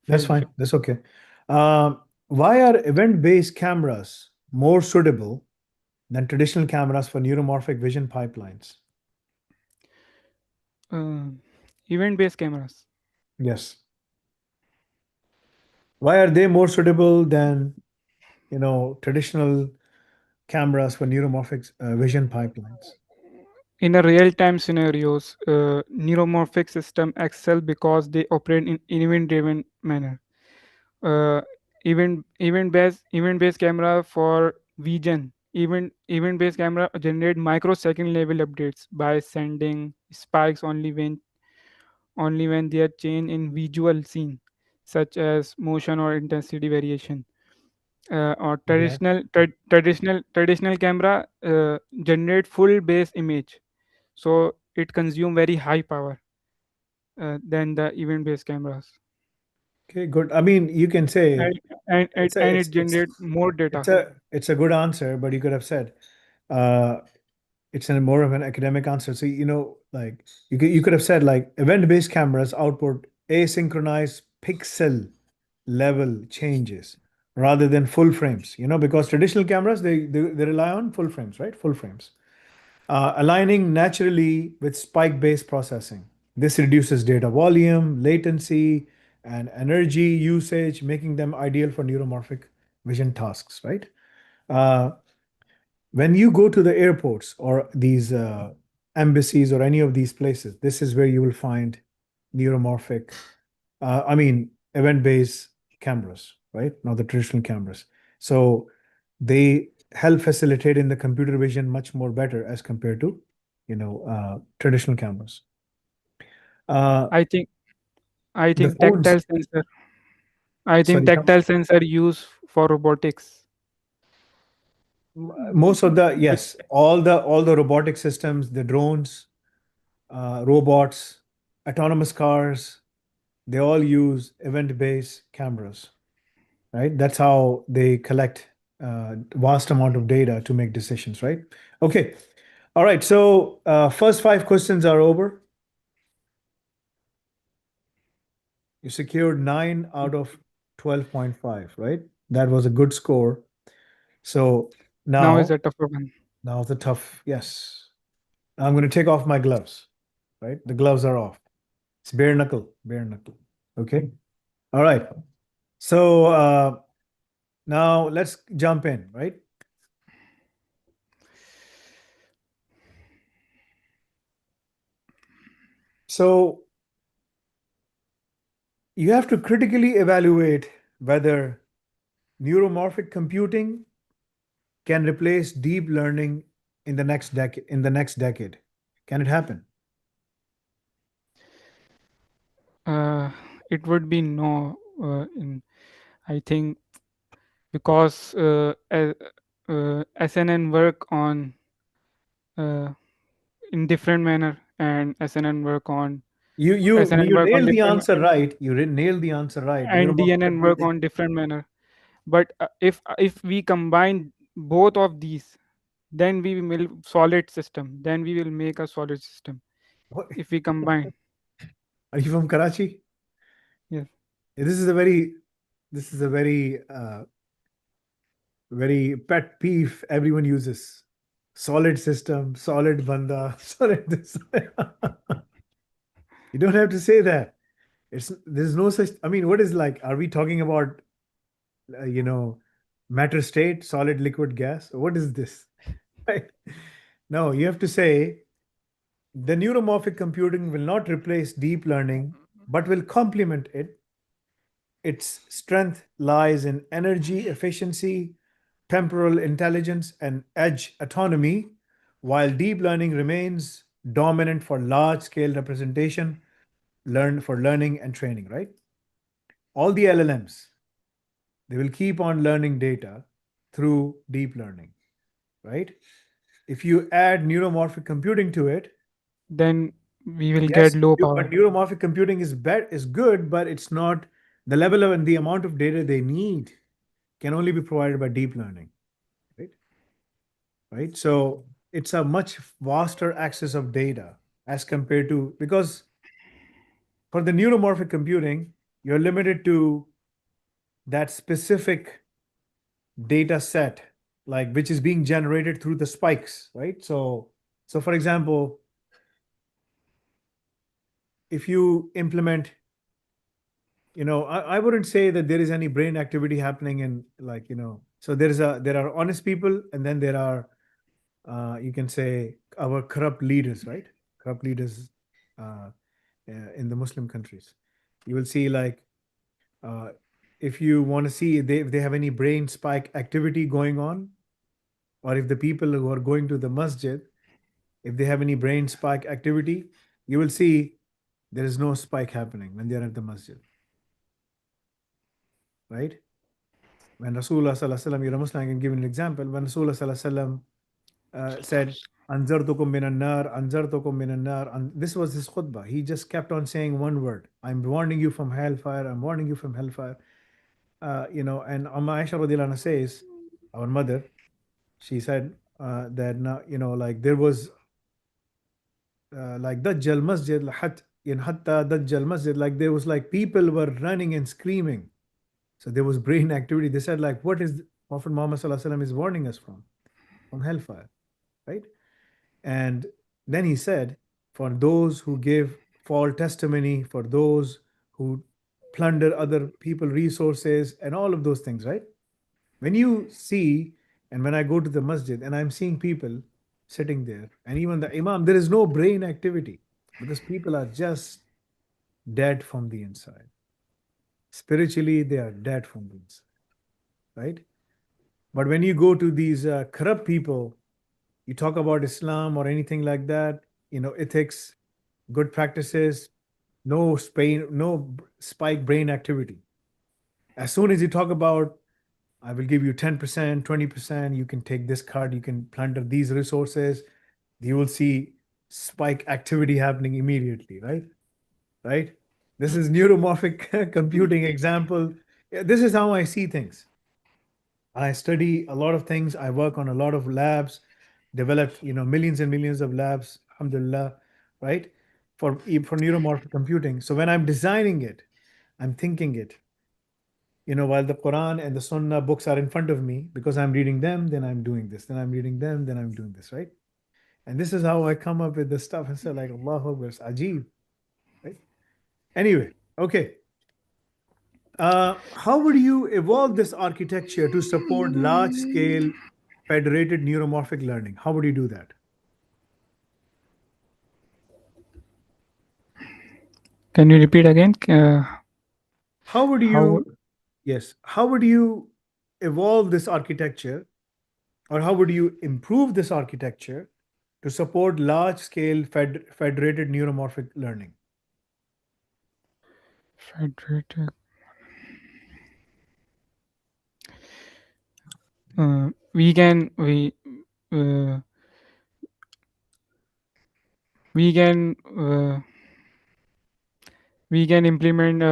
That's fail. fine. That's okay. Why are event-based cameras more suitable than traditional cameras for neuromorphic vision pipelines? Uh, Event based cameras. Yes. Why are they more suitable than, traditional cameras for neuromorphic vision pipelines? In a real-time scenarios, neuromorphic system excel because they operate in event-driven manner. Uh, event-based camera for vision. Event-based camera generate microsecond level updates by sending spikes only when they are change in visual scene, such as motion or intensity variation. Or Yeah. traditional camera generate full base image, so it consume very high power than the event based cameras, Okay, good. I mean, you can say and and and, it's a and it's it it's generate more it's data. a good answer, but you could have said uh, it's a more of an academic answer. So like you could have said like event-based cameras output asynchronized pixel level changes rather than full frames. Because traditional cameras they rely on full frames, right? Full frames. Aligning naturally with spike-based processing. This reduces data volume, latency, and energy usage, making them ideal for neuromorphic vision tasks, right? Uh, when you go to the airports or these embassies or any of these places, this is where you will find neuromorphic, event-based cameras, right? Not the traditional cameras. So they help facilitate in the computer vision much more better as compared to, traditional cameras. Uh, I think I the think phones, tactile sensor. I think sorry, tactile sensor used for robotics. most of the, With yes, all the robotic systems, the drones, robots, autonomous cars, they all use event-based cameras, right? That's how they collect vast amount of data to make decisions, right? Okay. All right. So first 5 questions are over. You secured 9 out of 12.5, right? That was a good score. So now is now, a tougher one. now the tough, yes. I'm going to take off my gloves, right? The gloves are off. It's bare knuckle, bare knuckle. Okay. All right. So now let's jump in, right? So you have to critically evaluate whether neuromorphic computing can replace deep learning in the next decade. Can it happen? It would be no. I think because SNN work on uh, in different manner, and SNN work on SNN You work on nailed the different, answer right. You nailed the answer right. and Neuromorphic DNN work computing. on different manner. But if we combine both of these, then we will solid system. Then we will make a solid system. What? If we combine, Are you from Karachi? yes. This is a very pet peeve everyone uses. Solid system, solid banda, solid this. You don't have to say that. There's no such. I mean, what is like? Are we talking about matter state, solid, liquid, gas? What is this? Right? No, you have to say the neuromorphic computing will not replace deep learning, but will complement it. Its strength lies in energy efficiency, temporal intelligence, and edge autonomy, while deep learning remains dominant for large scale representation, learning and training, right? All the LLMs, they will keep on learning data through deep learning, right? If you add neuromorphic computing to it, Then we will get yes, low but power. neuromorphic computing is good, but it's not the level of and the amount of data they need can only be provided by deep learning, right? Right. So it's a much vaster access of data as compared to because for the neuromorphic computing, you're limited to that specific data set, like which is being generated through the spikes, right? So for example, if you implement, I wouldn't say that there is any brain activity happening in like, so there are honest people and then there are you can say our corrupt leaders, right? Corrupt leaders uh, in the Muslim countries. You will see like uh, if you want to see if they have any brain spike activity going on, or if the people who are going to the masjid, if they have any brain spike activity, you will see there is no spike happening when they are at the masjid, right? When Rasulullah Sallallahu Alaihi Wasallam, you're a Muslim, I can give you an example. When Rasulullah Sallallahu Alaihi Wasallam said, Anzartukum minan nar, Anzartukum minan nar. And this was his khutbah. He just kept on saying one word. I'm warning you from hellfire. I'm warning you from hellfire. And Amma Aisha radiallahu anha says, our mother, she said that, now, like there was like Dajjal Masjid, in Hatta Dajjal Masjid, like there was like people were running and screaming. So there was brain activity. They said, like, what is Prophet Muhammad Sallallahu Alaihi Wasallam is warning us from? From hellfire, right? And then he said, for those who give false testimony, for those who plunder other people resources and all of those things, right? When you see, and when I go to the masjid and I'm seeing people sitting there, and even the imam, there is no brain activity because people are just dead from the inside. Spiritually, they are dead from the inside, right? But when you go to these corrupt people, you talk about Islam or anything like that, ethics, good practices, no spike brain activity. As soon as you talk about, I will give you 10%, 20%, you can take this card, you can plunder these resources, you will see spike activity happening immediately, right? Right? This is neuromorphic computing example. Yeah, this is how I see things. I study a lot of things. I work on a lot of labs, developed, millions and millions of labs, alhamdulillah, right? For neuromorphic computing. So when I'm designing it, I'm thinking it, while the Quran and the Sunnah books are in front of me, because I'm reading them, then I'm doing this, then I'm reading them, then I'm doing this, right? And this is how I come up with the stuff and say, like, Allahu Akbar, it's ajib, right? Anyway, okay. How would you evolve this architecture to support large-scale federated neuromorphic learning? How would you do that? Can you repeat again? How would How you, yes, how would you evolve this architecture, or how would you improve this architecture to support large-scale federated neuromorphic learning? federated? We can uh, we can we can implement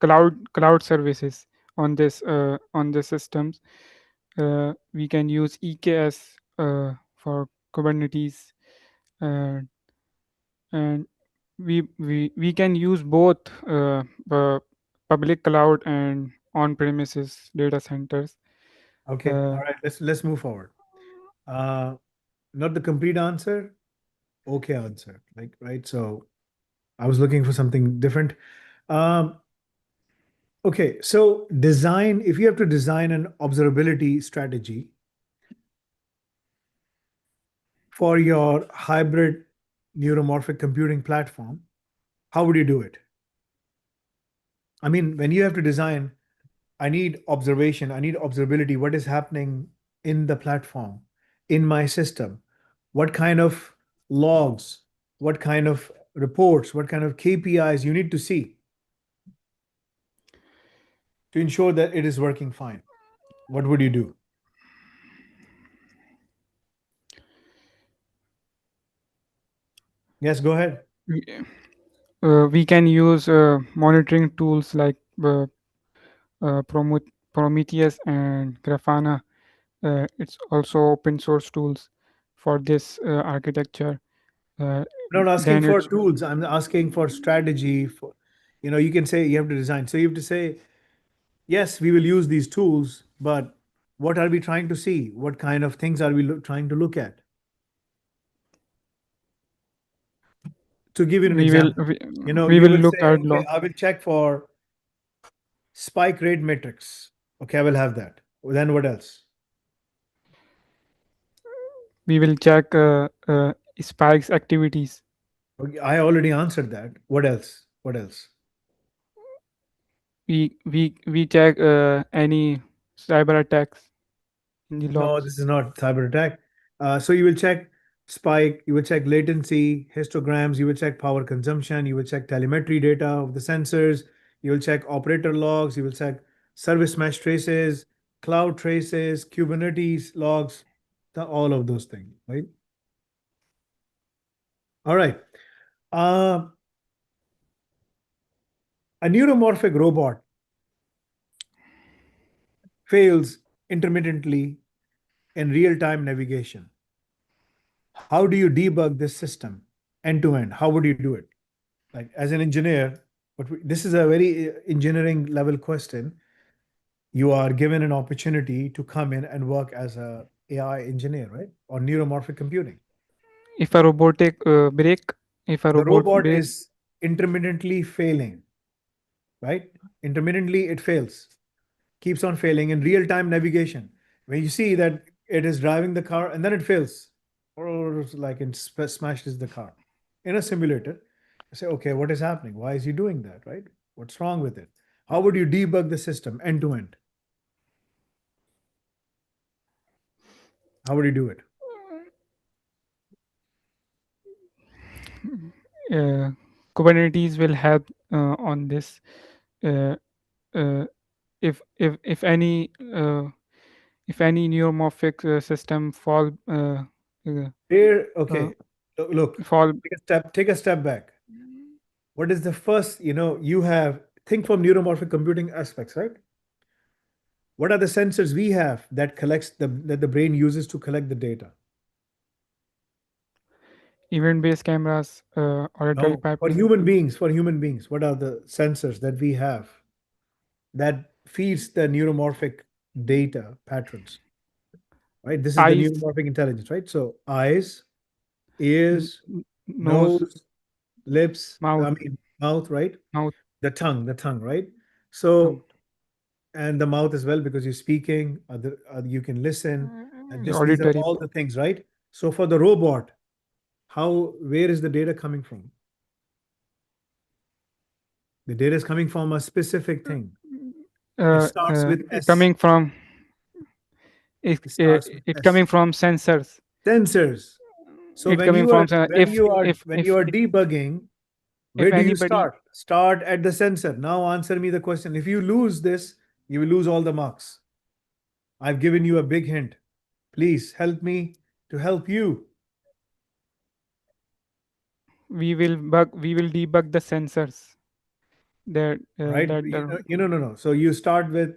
cloud services on this systems. We can use EKS for Kubernetes, uh, and we can use both public cloud and on-premises data centers. Okay, Uh, all right, let's move forward. Uh, Not the complete answer, okay answer, like, right? So I was looking for something different. Um, okay, so design, if you have to design an observability strategy for your hybrid neuromorphic computing platform, how would you do it? I mean, when you have to design, I need observation, I need observability. What is happening in the platform, in my system? What kind of logs, what kind of reports, what kind of KPIs you need to see to ensure that it is working fine? What would you do? Yes, go ahead. we, we can use monitoring tools like Prometheus and Grafana. It's also open source tools for this architecture. Uh, I'm not asking then for it's tools. I'm asking for strategy. For, you can say you have to design. So you have to say, yes, we will use these tools, but what are we trying to see? What kind of things are we trying to look at? To give you an we will example, we, we you will will look say, at okay, I will check for spike rate metrics. Okay, I will have that. Then what else? we will check spikes activities. Okay, I already answered that. What else? What else? We check any cyber attacks in the No, logs. this is not cyber attack. So you will check spike, you will check latency, histograms, you will check power consumption, you will check telemetry data of the sensors, you will check operator logs, you will check service mesh traces, cloud traces, Kubernetes logs, all of those things, right? All right. Uh, a neuromorphic robot fails intermittently in real-time navigation. How do you debug this system end to end? How would you do it? Like as an engineer, this is a very engineering level question. You are given an opportunity to come in and work as a AI engineer, right? Or neuromorphic computing. If a robotic break, if a The robot robot break, is intermittently failing, right? Intermittently it fails, keeps on failing in real-time navigation. When you see that it is driving the car and then it fails, or like it smashes the car in a simulator, you say, okay, what is happening? Why is he doing that, right? What's wrong with it? How would you debug the system end to end? How would you do it? uh, Kubernetes will help on this. Uh, uh, if any neuromorphic system uh, Here, uh, okay, look, fall take a step back. What is the first, you have, think from neuromorphic computing aspects, right? What are the sensors we have that the brain uses to collect the data? event-based cameras, auditory No, pipeline. for human beings, what are the sensors that we have that feeds the neuromorphic data patterns, right? This is the Eyes, neuromorphic intelligence, right? So eyes, n- ears, nose, nose, lips, mouth, I mean mouth, right? mouth. The tongue, right? tongue. So, and the mouth as well, because you're speaking, you can listen, and these are Auditory. all the things, right? So for the robot, where is the data coming from? The data is coming from a specific thing. It starts with S. Coming from It starts with it S. coming from sensors. Sensors. So It when coming you from are debugging, where if do you anybody, start? Start at the sensor. Now answer me the question. If you lose this, you will lose all the marks. I've given you a big hint. Please help me to help you. we will debug the sensors Right? that the No. So you start with,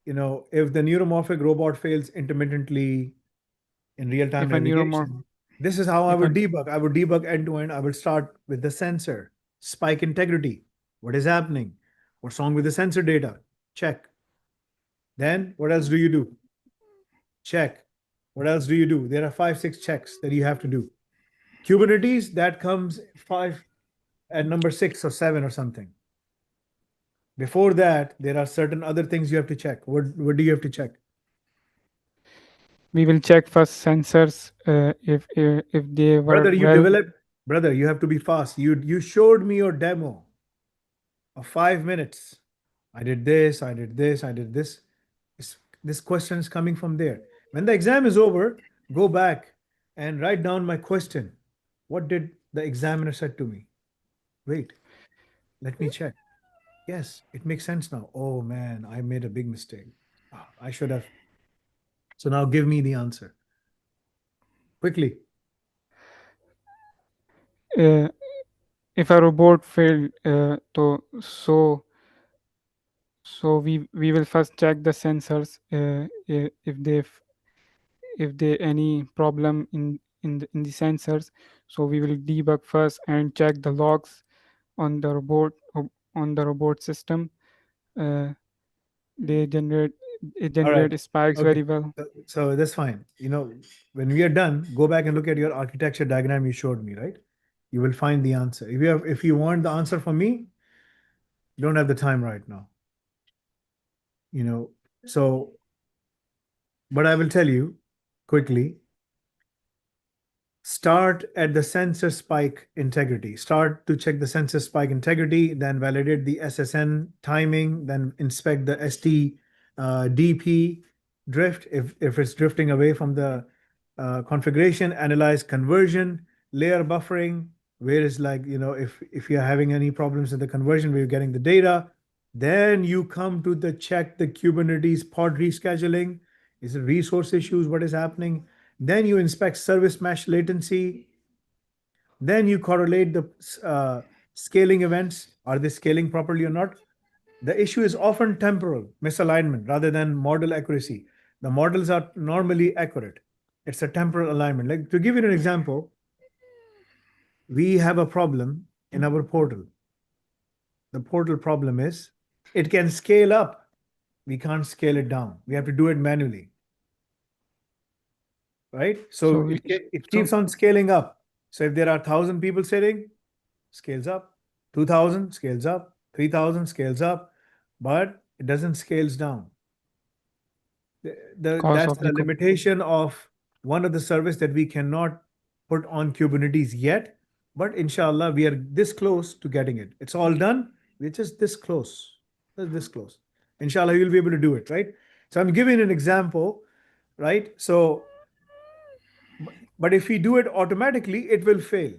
if the neuromorphic robot fails intermittently in real-time if a neuromorph navigation, this is how I if would an debug. I would debug end to end. I would start with the sensor, spike integrity. What is happening? What's wrong with the sensor data? Check. Then what else do you do? Check. What else do you do? There are 5, 6 checks that you have to do. Kubernetes, that comes five at number 6 or 7 or something. Before that, there are certain other things you have to check. What do you have to check? we will check first sensors if they were Brother, brother, you have to be fast. You showed me your demo of 5 minutes. I did this, I did this, I did this. This question is coming from there. When the exam is over, go back and write down my question. What did the examiner said to me? Wait, let me check. Yes, it makes sense now. Oh man, I made a big mistake. I should have. So now give me the answer quickly. uh, if a robot failed we will first check the sensors if they any problem in the sensors, so we will debug first and check the logs on the on the robot system. uh, they generate it All right. generate spikes Okay. very well. So that's fine. When we are done, go back and look at your architecture diagram you showed me, right? You will find the answer. If you want the answer from me, you don't have the time right now. So but I will tell you quickly. Start at the sensor spike integrity. Start to check the sensor spike integrity, then validate the SSN timing, then inspect the ST DP drift if it's drifting away from the configuration, analyze conversion, layer buffering, where is if you're having any problems with the conversion where you're getting the data, then you come to the check the Kubernetes pod rescheduling. Is it resource issues? What is happening? Then you inspect service mesh latency. Then you correlate the scaling events. Are they scaling properly or not? The issue is often temporal misalignment rather than model accuracy. The models are normally accurate. It's a temporal alignment. Like, to give you an example, we have a problem in our portal. The portal problem is it can scale up. We can't scale it down. We have to do it manually, right? so So we it so keeps on scaling up. So if there are 1,000 people sitting, scales up. 2,000 scales up. 3,000 scales up, but it doesn't scales down. cause That's of the the limitation of one of the service that we cannot put on Kubernetes yet. But inshallah, we are this close to getting it. It's all done. We're just this close. This close. Inshallah, you'll be able to do it, right? So I'm giving an example, right? So, but if we do it automatically, it will fail.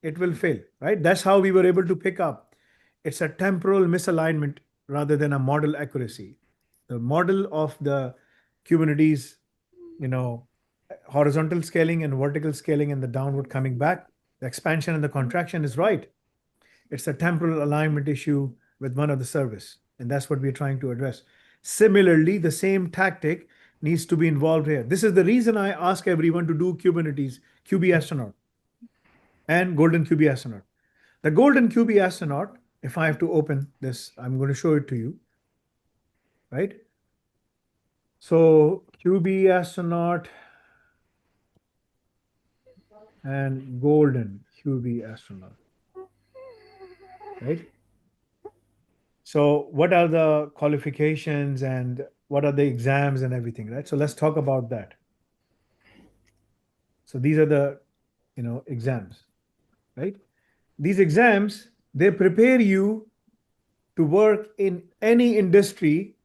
It will fail, right? That's how we were able to pick up. It's a temporal misalignment rather than a model accuracy. The model of the Kubernetes, you know, horizontal scaling and vertical scaling and the downward coming back, the expansion and the contraction is right. It's a temporal alignment issue with one of the service, and that's what we're trying to address. Similarly, the same tactic needs to be involved here. This is the reason I ask everyone to do Kubernetes, QB astronaut, and golden QB astronaut. The golden QB astronaut, if I have to open this, I'm going to show it to you, right? So QB astronaut and golden QB astronaut. right? So what are the qualifications and what are the exams and everything, right? So let's talk about that. So these are the, exams, right? These exams, they prepare you to work in any industry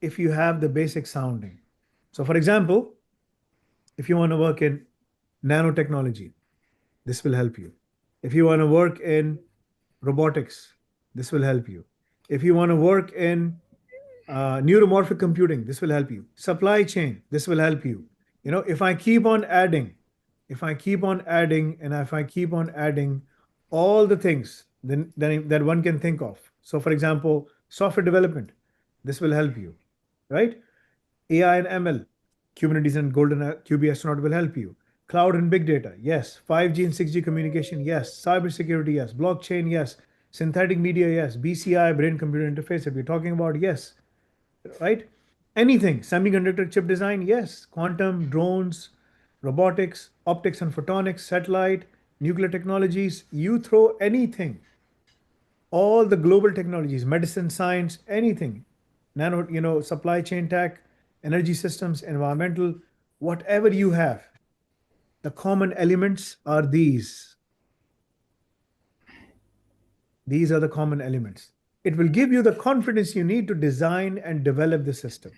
if you have the basic sounding. So for example, if you want to work in nanotechnology, this will help you. If you want to work in robotics, this will help you. If you want to work in neuromorphic computing, this will help you. Supply chain, this will help you. If I keep on adding, and if I keep on adding all the things then that one can think of. So, for example, software development, this will help you, right? AI and ML, Kubernetes and Golden QB astronaut will help you. Cloud and big data, yes. 5G and 6G communication, yes. Cybersecurity, yes. Blockchain, yes. Synthetic media, yes. BCI, brain computer interface, if we're talking about, yes, right? Anything, semiconductor chip design, yes. Quantum, drones, robotics, optics and photonics, satellite, nuclear technologies, you throw anything, all the global technologies, medicine, science, anything, supply chain tech, energy systems, environmental, whatever you have, the common elements are these. These are the common elements. It will give you the confidence you need to design and develop the system.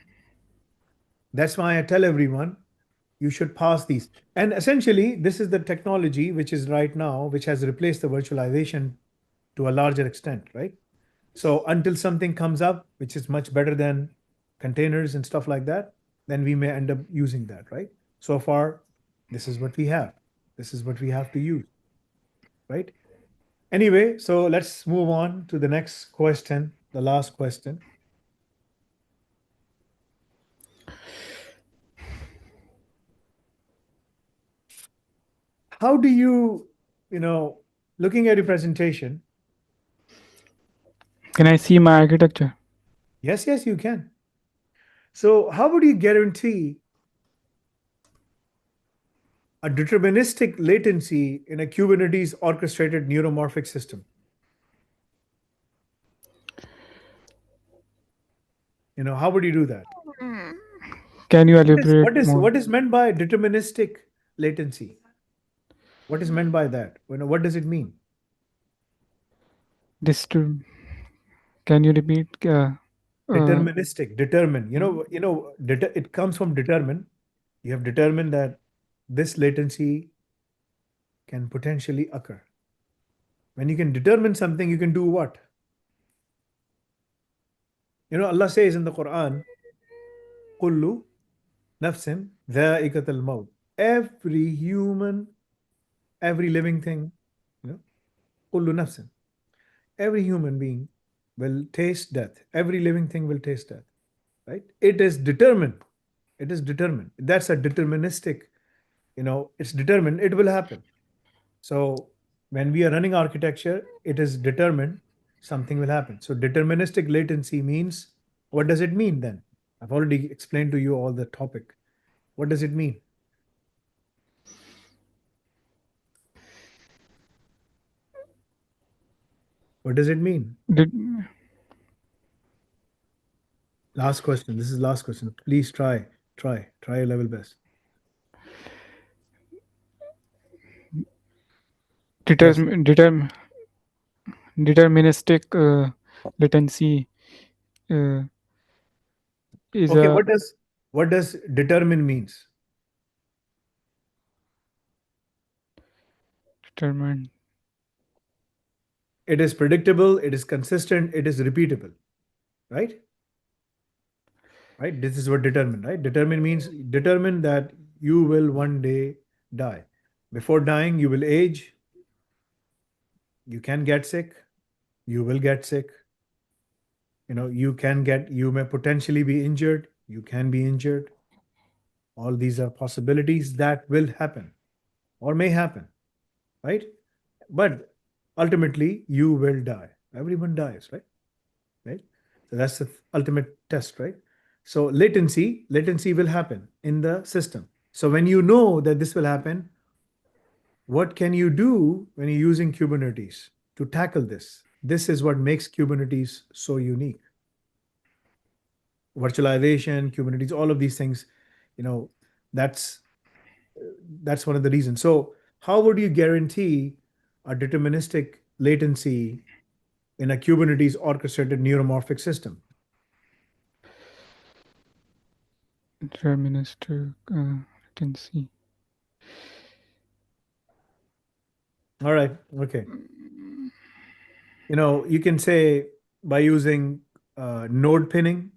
That's why I tell everyone you should pass these. And essentially, this is the technology which is right now, which has replaced the virtualization to a larger extent, right? So until something comes up, which is much better than containers and stuff like that, then we may end up using that, right? So far, this is what we have. This is what we have to use, right? Anyway, so let's move on to the next question, the last question. How do you, looking at your presentation? Can I see my architecture? Yes, you can. So how would you guarantee a deterministic latency in a Kubernetes orchestrated neuromorphic system? How would you do that? Can you What is, elaborate what is, more? what is meant by deterministic latency? What is meant by that? What does it mean? Can you repeat? Deterministic, determine. It comes from determine. You have determined that this latency can potentially occur. When you can determine something, you can do what? Allah says in the Quran, Kullu nafsin dha'iqatul maut. Every human, every living thing, Kullu nafsin. Every human being will taste death. Every living thing will taste death, right? It is determined. It is determined. That's a deterministic, it's determined, it will happen. So when we are running architecture, it is determined something will happen. So deterministic latency means, what does it mean then? I've already explained to you all the topic. What does it mean? What does it mean? Last question. This is last question. Please try your level best. Deterministic latency is Okay, a what does determine means? determined. It is predictable, it is consistent, it is repeatable, right? Right? This is what determine, right? Determine means determine that you will one day die. Before dying, you will age, you can get sick, you will get sick. You may potentially be injured, you can be injured. All these are possibilities that will happen or may happen, right? But ultimately, you will die. Everyone dies, right? Right? So that's the ultimate test, right? So latency will happen in the system. So when you know that this will happen, what can you do when you're using Kubernetes to tackle this? This is what makes Kubernetes so unique. Virtualization, Kubernetes, all of these things, you know, that's that's one of the reasons. So how would you guarantee a deterministic latency in a Kubernetes orchestrated neuromorphic system? Minister latency. All right, okay. You can say by using node pinning,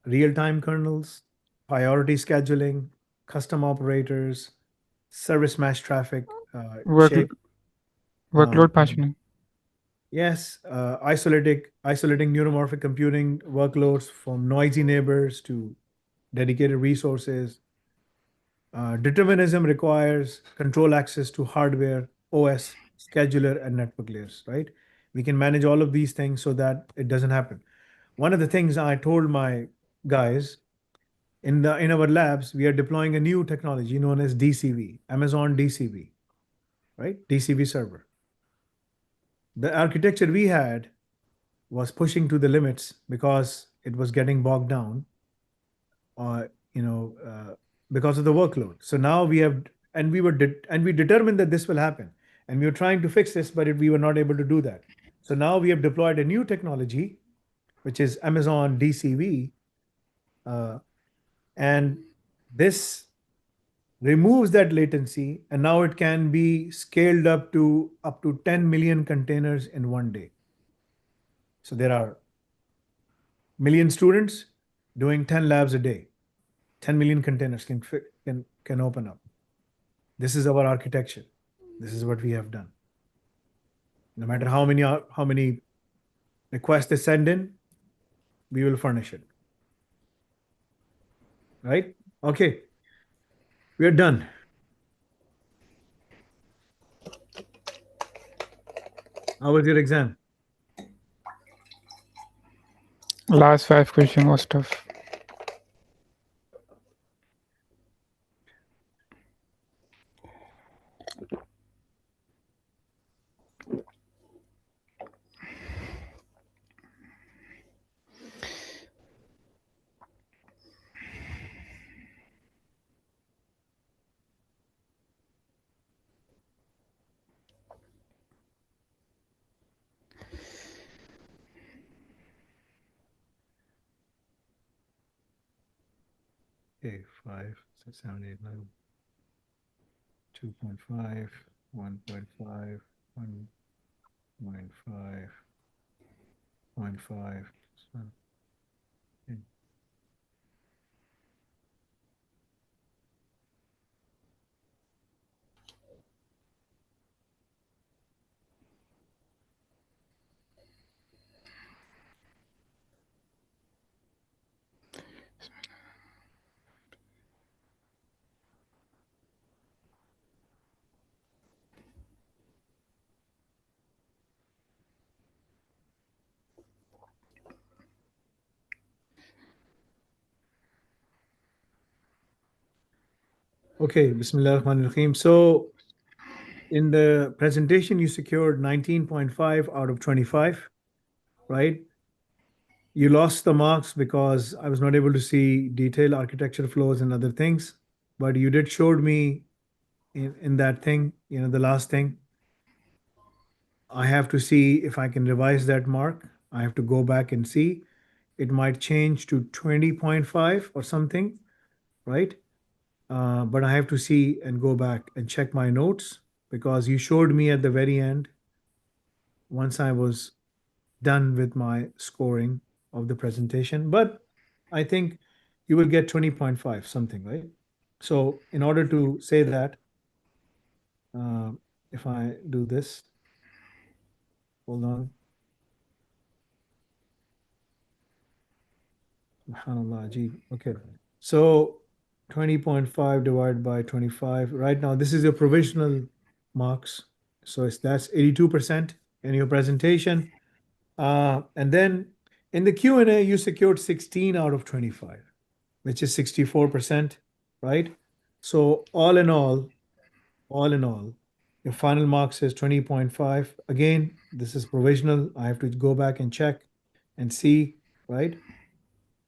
real-time kernels, priority scheduling, custom operators, service mesh traffic Work, shape. workload partitioning. Yes, isolating neuromorphic computing workloads from noisy neighbors to dedicated resources. Determinism requires control access to hardware, OS, scheduler, and network layers, right? We can manage all of these things so that it doesn't happen. One of the things I told my guys in our labs, we are deploying a new technology known as DCV, Amazon DCV, right? DCV server. The architecture we had was pushing to the limits because it was getting bogged down, uh, you know, uh, because of the workload. So now we have, and we determined that this will happen, and we were trying to fix this, but we were not able to do that. So now we have deployed a new technology, which is Amazon DCV, uh, and this removes that latency, and now it can be scaled up to 10 million containers in one day. So there are million students doing 10 labs a day. 10 million containers can open up. This is our architecture. This is what we have done. No matter how many requests they send in, we will furnish it. Right? Okay. We are done. How was your exam? Last 5 question was tough. Okay, 5, 6, 7, 8, 9. 2.5, 1.5, 1.5, 0.5. Okay, Bismillah ar-Rahman ar-Rahim. So in the presentation, you secured 19.5 out of 25, right? You lost the marks because I was not able to see detailed architecture flows and other things, but you did showed me in that thing, the last thing. I have to see if I can revise that mark. I have to go back and see. It might change to 20.5 or something, right? But I have to see and go back and check my notes because you showed me at the very end, once I was done with my scoring of the presentation. But I think you will get 20.5 something, right? So in order to say that, uh, if I do this, hold on. Subhanallah, Ajib. Okay. So 20.5 divided by 25. Right now, this is your provisional marks. So that's 82% in your presentation. And then in the Q&A, you secured 16 out of 25, which is 64%, right? So all in all, Your final marks is 20.5. Again, this is provisional. I have to go back and check and see, right?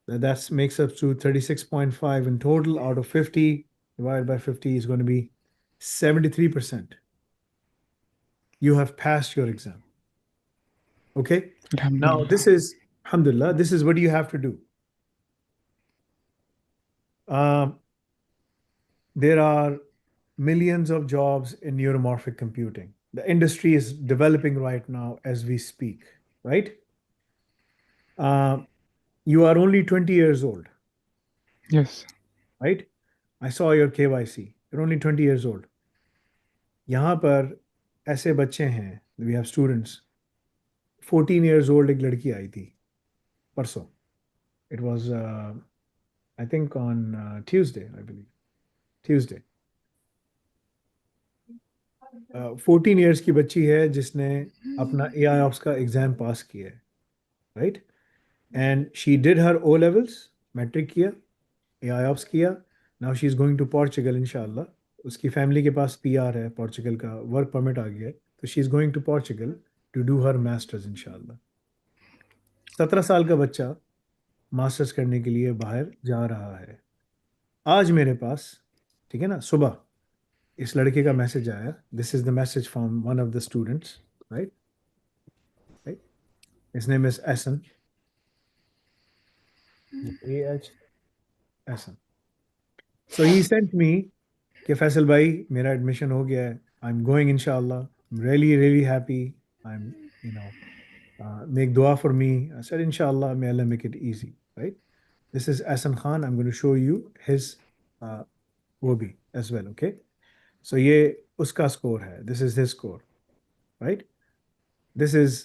That makes up to 36.5 in total out of 50. Divided by 50 is going to be 73%. You have passed your exam. Okay? Now, Alhamdulillah. this is, alhamdulillah, this is what you have to do. There are millions of jobs in neuromorphic computing. The industry is developing right now as we speak, right? You are only 20 years old, Yes. right? I saw your KYC. You're only 20 years old. यहाँ पर ऐसे बच्चे हैं, we have students. 14 years old एक लड़की आई थी परसों. It was, I think on Tuesday, I believe. Tuesday. 14 years की बच्ची है जिसने अपना AI Ops का एग्जाम पास किया है, right? And she did her O levels, matric किया, AI Ops किया. Now she is going to Portugal इंशाल्लाह. उसकी फैमिली के पास PR है, पोर्चुगल का वर्क परमिट आ गया है, तो she is going to Portugal to do her masters इंशाल्लाह. 17 साल का बच्चा मास्टर्स करने के लिए बाहर जा रहा है. आज मेरे पास, ठीक है ना, सुबह इस लड़के का मैसेज आया. This is the message from one of the students, right? His name is essence, AH essence. So he sent me कि फैसल भाई मेरा एडमिशन हो गया है, आई एम गोइंग इंशाल्लाह, I am really really happy, I am make dua for me. I said inshallah, may Allah make it easy, right? This is Asan Khan. I'm going to show you his Wobi as well, okay? So ये उसका score है. This is his score, right? This is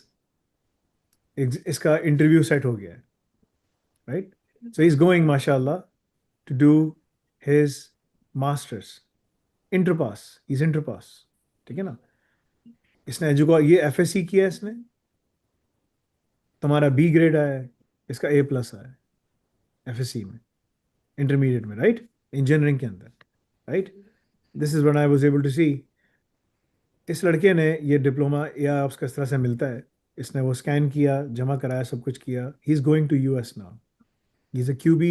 इसका interview set हो गया है, right? So he's going, mashallah, to do his masters. Interpass. He's interpass. ठीक है ना? इसने EduQual ये FSC किया है इसने. तुम्हारा B ग्रेड आया है, इसका A+ आया है FSC में, इंटरमीडिएट में, राइट? इंजीनियरिंग के अंदर, right? This is what I was able to see. इस लड़के ने ये डिप्लोमा AI Ops किस तरह से मिलता है, इसने वो स्कैन किया, जमा कराया, सब कुछ किया. He is going to US now. He is a QB,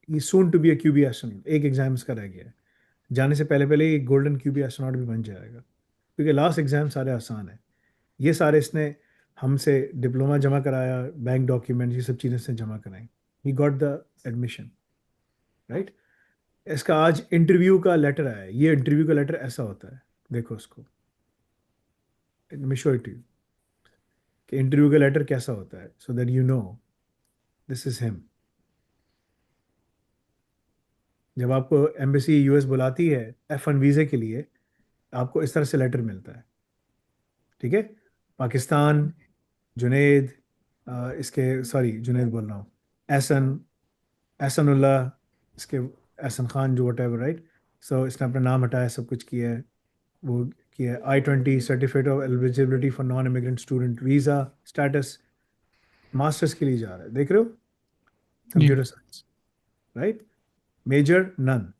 he soon to be a QB astronaut. एक एग्जाम इसका रह गया है. जाने से पहले पहले ही गोल्डन QB एस्ट्रोनॉट भी बन जाएगा, क्योंकि लास्ट एग्जाम सारे आसान है. ये सारे इसने हमसे डिप्लोमा जमा कराया, बैंक डॉक्यूमेंट, ये सब चीज़ें इसने जमा कराई. He got the admission, right? इसका आज इंटरव्यू का लेटर आया है. ये इंटरव्यू का लेटर ऐसा होता है, देखो उसको, let me show it to you कि इंटरव्यू का लेटर कैसा होता है, so that you know this is him. जब आपको एम्बेसी US बुलाती है F1 वीज़े के लिए, आपको इस तरह से लेटर मिलता है, ठीक है? पाकिस्तान, जुनेद, इसके, सॉरी जुनेद बोल रहा हूँ, एहसनुल्लाह, इसके एहसन खान, जो वट एवर, राइट? सो इसने अपना नाम हटाया, सब कुछ किया है, वो किया है. I-20 certificate of eligibility for non immigrant student, visa status, masters के लिए जा रहा है. देख रहे हो? Computer science, right? Major none.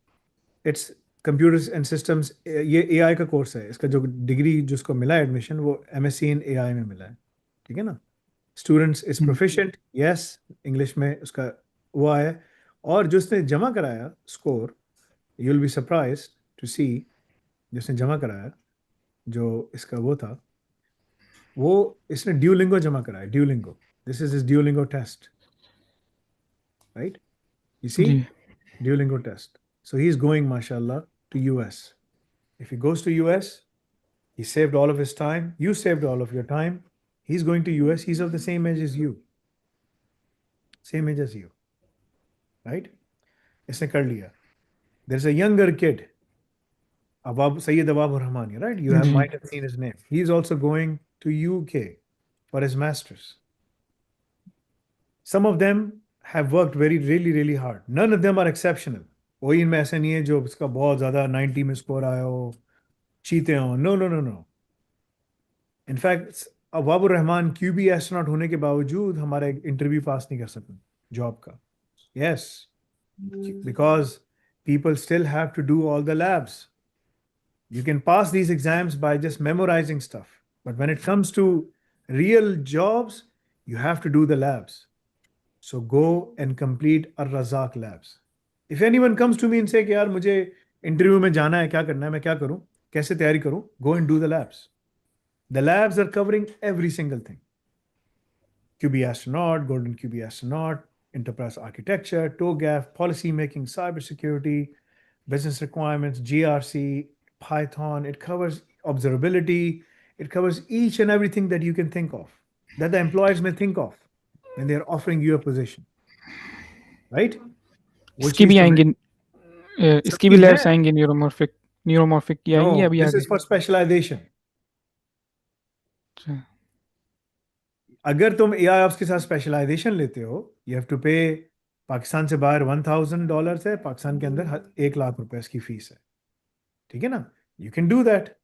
It's computers and systems. ये AI का कोर्स है. इसका जो डिग्री जिसको मिला है एडमिशन, वो MSc इन AI में मिला है, ठीक है ना? Students is proficient, yes, English में उसका वो आया. और जो उसने जमा कराया score, you will be surprised to see, जिसने जमा कराया, जो इसका वो था, वो इसने ड्यूलिंगो जमा कराया. Duolingo, this is his Duolingo test, right? You see, Duolingo test. So he's going, mashallah, to US. If he goes to US, he saved all of his time. You saved all of your time. He's going to US. He's of the same age as you. Same age as you. Right? इसने कर लिया. There's a younger kid, Sayyid Awab Rahmani, right? You might have seen his name. He's also going to UK for his masters. Some of them have worked really, really hard. None of them are exceptional. कोई इनमें ऐसा नहीं है जो उसका बहुत ज़्यादा 90 में स्कोर आया हो, चीते हो. No no no no. In fact अवाबुर रहमान QB एस्ट्रोनॉट होने के बावजूद हमारा इंटरव्यू पास नहीं कर सकते जॉब का. Yes, because people still have to do all the labs. You can pass these exams by just memorizing stuff. But when it comes to real jobs, you have to do the labs. So go and complete Ar-Razak labs. If anyone comes to me and say कि यार मुझे interview में जाना है, क्या करना है, मैं क्या करूं, कैसे तैयारी करूं, go and do the labs. The labs are covering every single thing. QB astronaut, golden QB astronaut, enterprise architecture, TOGAF, policy making, cybersecurity, business requirements, GRC, Python. It covers observability. It covers each and everything that you can think of, that the employers may think of when they're offering you a position, right? वो इसकी चीज भी तो आएंगे इसकी भी सबकी है. लैब्स आएंगे न्यूरोमॉर्फिक की आएंगी No, अभी this आगे. is for specialization. अच्छा. अगर तुम AI ops के साथ स्पेशलाइजेशन लेते हो, you have to pay. Pakistan से बाहर $1,000 है, पाकिस्तान के अंदर 1 लाख रुपए इसकी फीस है. ठीक है ना? You can do that.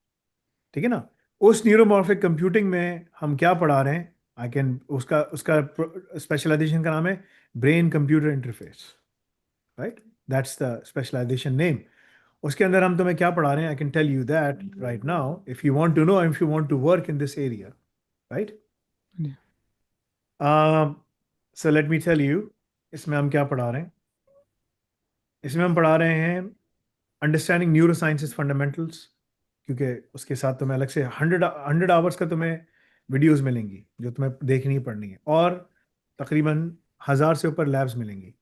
ठीक है ना? उस न्यूरोमॉर्फिक कंप्यूटिंग में हम क्या पढ़ा रहे हैं, आई कैन उसका उसका स्पेशलाइजेशन का नाम है brain computer interface. Right, that's the specialization name. उसके अंदर हम तुम्हें क्या पढ़ा रहे हैं, I can tell you that right now if you want to know, if you want to work in this area. Right. So let me tell you, इसमें हम क्या पढ़ा रहे हैं. इसमें हम पढ़ा रहे हैं अंडरस्टैंडिंग न्यूरो साइंसेस फंडामेंटल्स, क्योंकि उसके साथ तुम्हें अलग से 100 आवर्स का तुम्हें वीडियोस मिलेंगी जो तुम्हें देखनी पड़नी है, और तकरीबन 1,000 से ऊपर लैब्स मिलेंगी.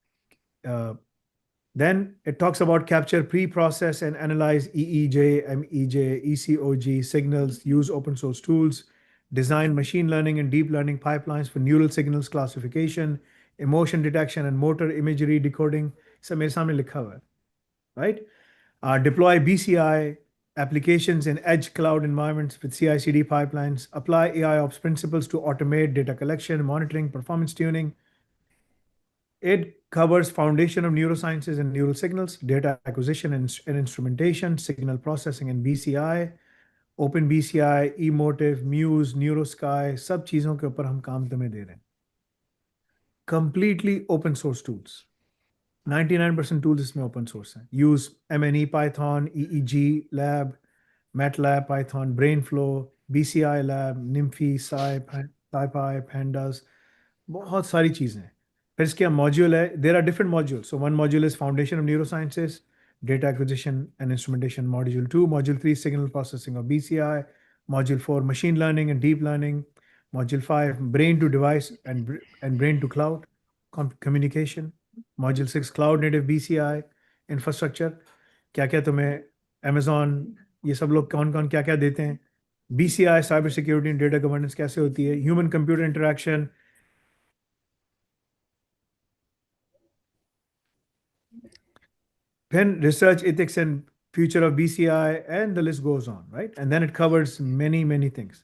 Then it talks about capture, pre-process and analyze EEJ, MEJ, ECOG signals, use open source tools, design machine learning and deep learning pipelines for neural signals classification, emotion detection and motor imagery decoding. सब मेरे सामने लिखा हुआ है. Right? Deploy BCI applications in edge cloud environments with CI/CD pipelines. Apply AIOps principles to automate data collection, monitoring, performance tuning. It covers foundation of neurosciences and neural signals, data acquisition and instrumentation, signal processing and BCI, Open BCI, Emotive, Muse, NeuroSky. सब चीज़ों के ऊपर हम काम तुम्हें दे रहे हैं. Completely open source tools. 99% tools इसमें open source हैं. Use MNE Python, EEG Lab, MATLAB Python, BrainFlow, BCI Lab, NIMFI, SciPy, Pandas. बहुत सारी चीज़ें हैं. फिर इसके मॉड्यूल है. There are different modules. So one module is Foundation of Neurosciences, Data Acquisition and Instrumentation. Module 2, Module 3, Signal Processing of BCI. Module 4, Machine Learning and Deep Learning. Module 5, Brain to Device and Brain to Cloud Communication. Module 6, Cloud Native BCI Infrastructure. क्या क्या तुम्हें Amazon, ये सब लोग कौन कौन क्या क्या देते हैं. BCI, cyber security and data governance कैसे होती है. Human computer interaction. Then research ethics and future of BCI, and the list goes on, right? And then it covers many many things.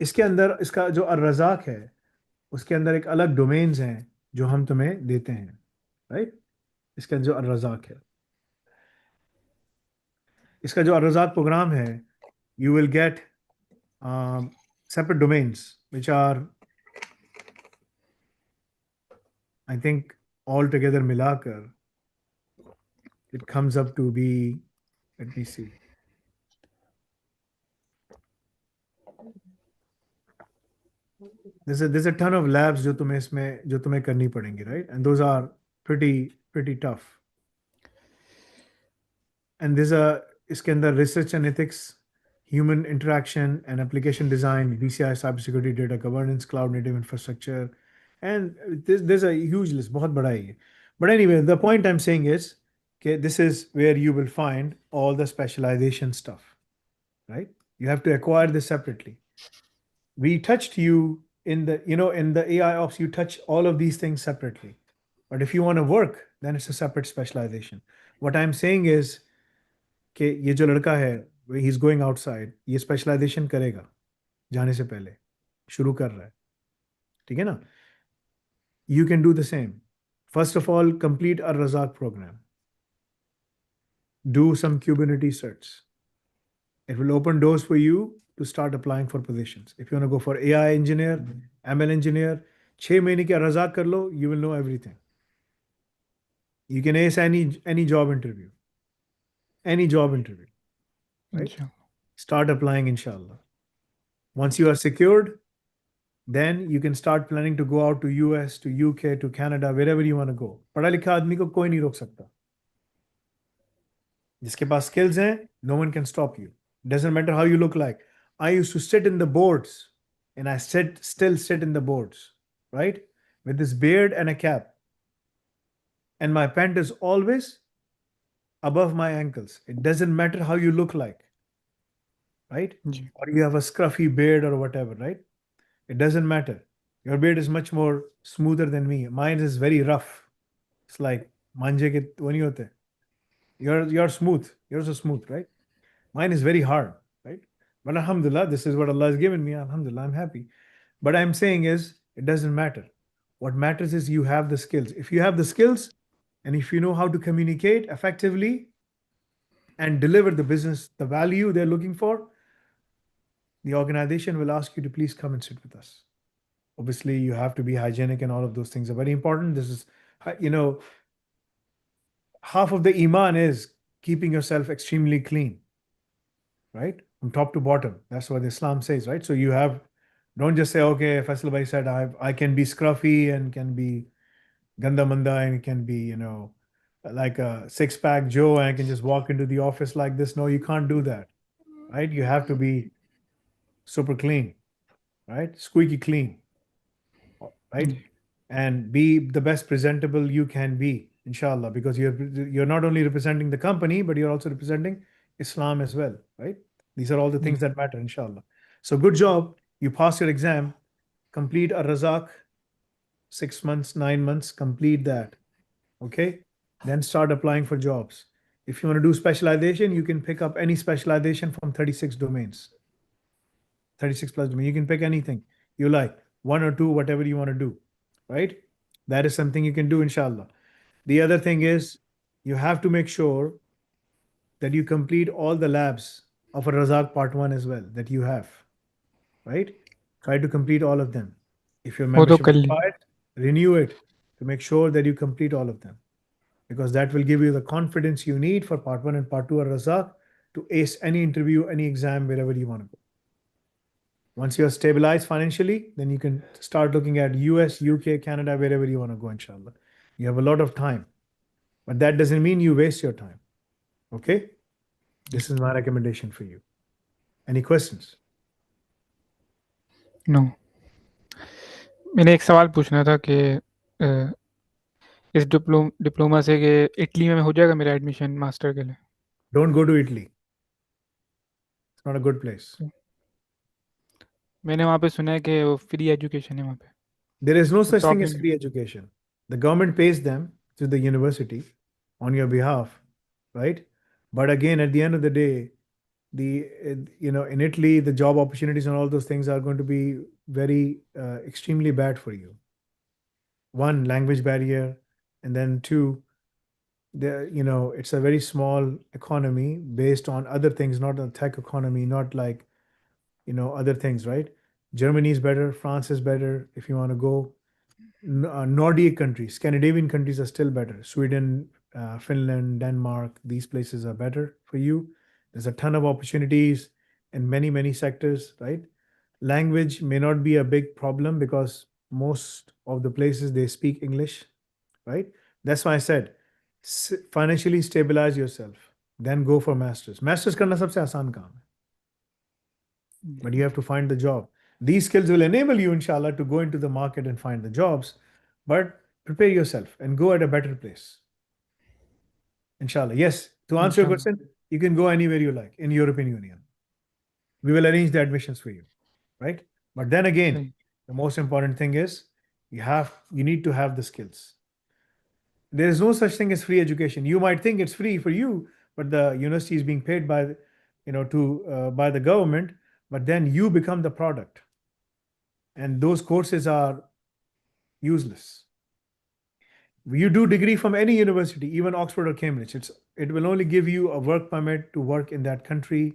इसके अंदर इसका जो अर्रज़ाक है, उसके अंदर एक अलग डोमेन्स हैं जो हम तुम्हें देते हैं, राइट. इसका जो अर्रज़ाक है, इसका जो अर्रज़ाक प्रोग्राम है, you will get separate domains which are, I think, all together मिलाकर it comes up to be, let me see, there's a ton of labs जो तुम्हें करनी पड़ेंगी, right? And those are pretty tough. And there's इसके अंदर research and ethics, human interaction and application design, BCI, cybersecurity, data governance, cloud native infrastructure, and there's a huge list. बहुत बड़ा है ये. But anyway, the point I'm saying is, okay, this is where you will find all the specialization stuff, right? You have to acquire this separately. We touched you in the AI ops, you touch all of these things separately. But if you want to work, then it's a separate specialization. What I'm saying is कि ये जो लड़का है, he is going outside, ये specialization करेगा जाने से पहले, शुरू कर रहा है. ठीक है ना? You can do the same. First of all, complete a Razak program. Do some Kubernetes certs. It will open doors for you to start applying for positions. If you want to go for AI engineer, ML engineer, 6 महीने के Razak कर लो, you will know everything. You can ace any job interview. Any job interview. right? Inshallah. Start applying, inshallah. Once you are secured, then you can start planning to go out to US, to UK, to Canada, wherever you want to go. पढ़ा लिखा आदमी को कोई नहीं रोक सकता. जिसके पास skills हैं, no one can stop you. Doesn't matter how you look like. I used to sit in the boards, and I still sit in the boards, right? With this beard and a cap. And my pant is always above my ankles. It doesn't matter how you look like, right? Ji. Or you have a scruffy beard or whatever, right? It doesn't matter. Your beard is much more smoother than me. Mine is very rough. It's like manje ke wo nahi hote. You're smooth. Yours is smooth, right? Mine is very hard, right? But alhamdulillah, this is what Allah has given me. Alhamdulillah, I'm happy. But I'm saying is, it doesn't matter. What matters is you have the skills. If you have the skills, and if you know how to communicate effectively and deliver the business, the value they're looking for, the organization will ask you to please come and sit with us. Obviously, you have to be hygienic, and all of those things are very important. This is, half of the iman is keeping yourself extremely clean, right? From top to bottom. That's what Islam says, right? So you have, don't just say, okay, Faisal Bhai said I can be scruffy and can be ganda manda and can be, like a six-pack Joe, and I can just walk into the office like this. No, you can't do that, right? You have to be super clean, right? Squeaky clean, right? Ji. And be the best presentable you can be, inshallah, because you're not only representing the company, but you're also representing Islam as well, right? These are all the things that matter, inshallah. So good job. You passed your exam. Complete a Razak, 6 months, 9 months, complete that. Okay? Then start applying for jobs. If you want to do specialization, you can pick up any specialization from 36 domains. 36 plus domains. You can pick anything you like, one or two, whatever you want to do, right? That is something you can do, inshallah. The other thing is you have to make sure that you complete all the labs of a Razak Part 1 as well that you have, right? Try to complete all of them. If your वो तो membership कर is ली. expired, renew it to make sure that you complete all of them, because that will give you the confidence you need for Part 1 and Part 2 or Razak to ace any interview, any exam, wherever you want to go. Once you are stabilized financially, then you can start looking at US, UK, Canada, wherever you want to go, inshallah. You have a lot of time, but that doesn't mean you waste your time. Okay? This is my recommendation for you. Any questions? No. मैंने एक सवाल पूछना था कि इस diploma से कि Italy में हो जाएगा मेरा एडमिशन मास्टर के लिए. Don't go to Italy. It's not a good place. मैंने वहाँ पे सुना है कि वो फ्री एजुकेशन है वहाँ पे. There is no तो such thing as problem free education. The government pays them to the university on your behalf, right? But again, at the end of the day, in Italy, the job opportunities and all those things are going to be very extremely bad for you. One, language barrier, and then two, it's a very small economy based on other things, not a tech economy, not like other things, right? Germany is better, France is better if you want to go. Nordic countries, Scandinavian countries are still better. Sweden, Finland, Denmark, these places are better for you. There's a ton of opportunities in many, many sectors, right? Language may not be a big problem because most of the places they speak English, right? That's why I said financially stabilize yourself, then go for masters. Masters करना सबसे आसान काम है. But you have to find the job. These skills will enable you, inshallah, to go into the market and find the jobs. But prepare yourself and go at a better place. Inshallah. Yes, to answer your Inshallah. question, you can go anywhere you like in European Union. We will arrange the admissions for you, right? But then again, सही. the most important thing is you need to have the skills. There is no such thing as free education. You might think it's free for you, but the university is being paid by, by the government. But then you become the product, and those courses are useless. You do degree from any university, even Oxford or Cambridge. It will only give you a work permit to work in that country,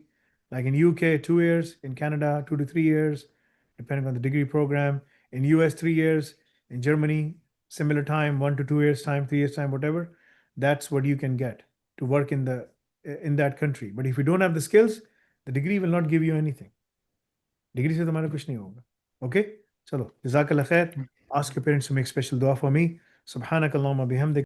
like in UK 2 years, in Canada 2 to 3 years, depending on the degree program. In US 3 years, in Germany similar time, 1 to 2 years time, 3 years time, whatever. That's what you can get to work in that country. But if you don't have the skills, The degree will not give you anything. Degree से तुम्हारा कुछ नहीं होगा. Okay? चलो, जज़ाकल्लाह खैर. Ask your parents to make special dua for me. Subhanakallahumma bihamdik.